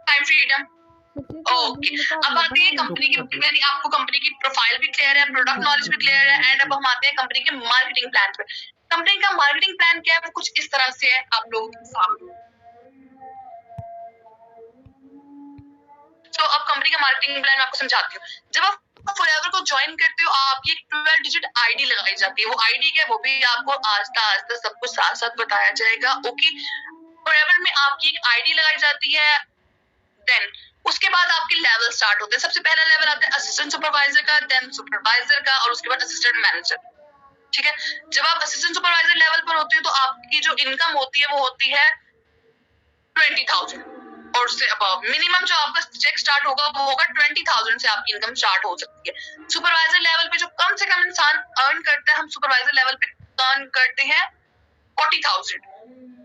टाइम फ्रीडम ओके, अब आते हैं कंपनी की, यानी आपको कंपनी की प्रोफाइल भी क्लियर है, प्रोडक्ट नॉलेज भी क्लियर है, एंड अब हम आते हैं कंपनी के मार्केटिंग प्लान पे। कंपनी का मार्केटिंग प्लान क्या है, वो कुछ इस तरह से है आप लोगों के सामने। तो अब कंपनी का मार्केटिंग प्लान मैं आपको समझाती हूँ। जब आप फॉरएवर को ज्वाइन करते हो, आपकी एक 12 डिजिट आईडी लगाई जाती है। वो आईडी क्या है, वो भी आपको आस्ता सब कुछ साथ साथ बताया जाएगा। ओके, फॉरएवर में आपकी एक आईडी लगाई जाती है। देन उसके बाद आपके लेवल स्टार्ट होते हैं। सबसे पहला लेवल आता है असिस्टेंट सुपरवाइजर का, देन सुपरवाइजर का, और उसके बाद असिस्टेंट मैनेजर। ठीक है, जब आप असिस्टेंट सुपरवाइजर लेवल पर होते हो तो आपकी जो इनकम होती है वो होती है 20,000 और उससे अबव। मिनिमम जो आपका चेक स्टार्ट होगा वो होगा 20,000 से आपकी इनकम स्टार्ट हो सकती है। सुपरवाइजर लेवल पे जो कम से कम इंसान अर्न करता है, हम सुपरवाइजर लेवल पे अर्न करते हैं 40,000,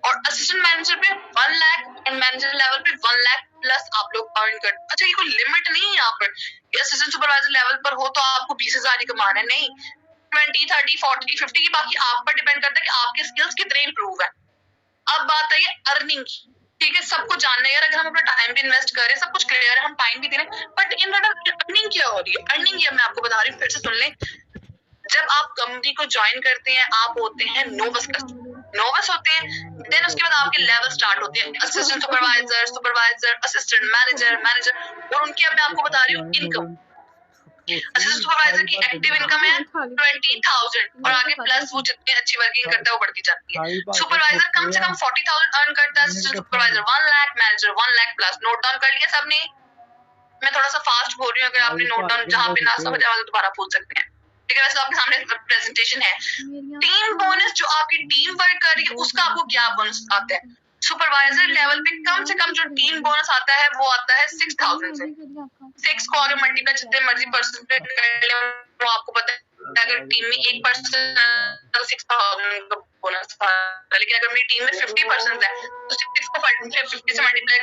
और असिस्टेंट मैनेजर पे 1 लाख, एंड मैनेजर लेवल पे 1 लाख प्लस आप लोग अर्न करते हैं। अच्छा, ये कोई लिमिट नहीं है यहाँ पर कि असिस्टेंट सुपरवाइजर लेवल पर हो तो आपको 20,000 ही कमाना है, नहीं। 20, 30, 40, 50 की बाकी आप पर डिपेंड करता है कि आपके स्किल्स कितने इंप्रूव है। अब बात आई है अर्निंग की। ठीक है, सबको जानना है यार, अगर हम अपना टाइम भी इन्वेस्ट कर रहे हैं, सब कुछ क्लियर है, हम टाइम भी दे रहे हैं, बट इन अर्निंग क्या हो रही है? अर्निंग ये मैं आपको बता रही हूँ, फिर से सुन लें। जब आप कंपनी को ज्वाइन करते हैं, आप होते हैं नोवस होते हैं। देन उसके बाद आपके लेवल स्टार्ट होते हैं, assistant supervisor, supervisor, assistant manager, manager, और उनकी अब मैं आपको बता रही हूँ इनकम। असिस्टेंट सुपरवाइजर की एक्टिव इनकम है 20,000, और आगे प्लस वो जितनी अच्छी वर्किंग करता है वो बढ़ती जाती है। सुपरवाइजर कम से कम 40,000 अर्न करता है, assistant supervisor 1 lakh, manager 1 lakh plus. Note down कर लिया सबने? मैं थोड़ा सा फास्ट बोल रही हूँ, अगर आपने नोट डाउन जहाँ पे ना समझ आया तो दोबारा पूछ सकते हैं। ठीक है, वैसे आपके सामने प्रेजेंटेशन है। टीम बोनस, जो आपकी टीम वर्क कर रही है उसका आपको क्या बोनस आता है? सुपरवाइजर लेवल पे कम से कम जो टीम बोनस आता है वो आता है 6,000 से। 6 को अगर मल्टीप्लाई जितने मर्जी परसेंटेज कर ले, वो आपको पता है अगर टीम में 1% 6,000 का बोनस था, लेकिन अगर मेरी टीम में 50% है तो 6 को 50 से मल्टीप्लाई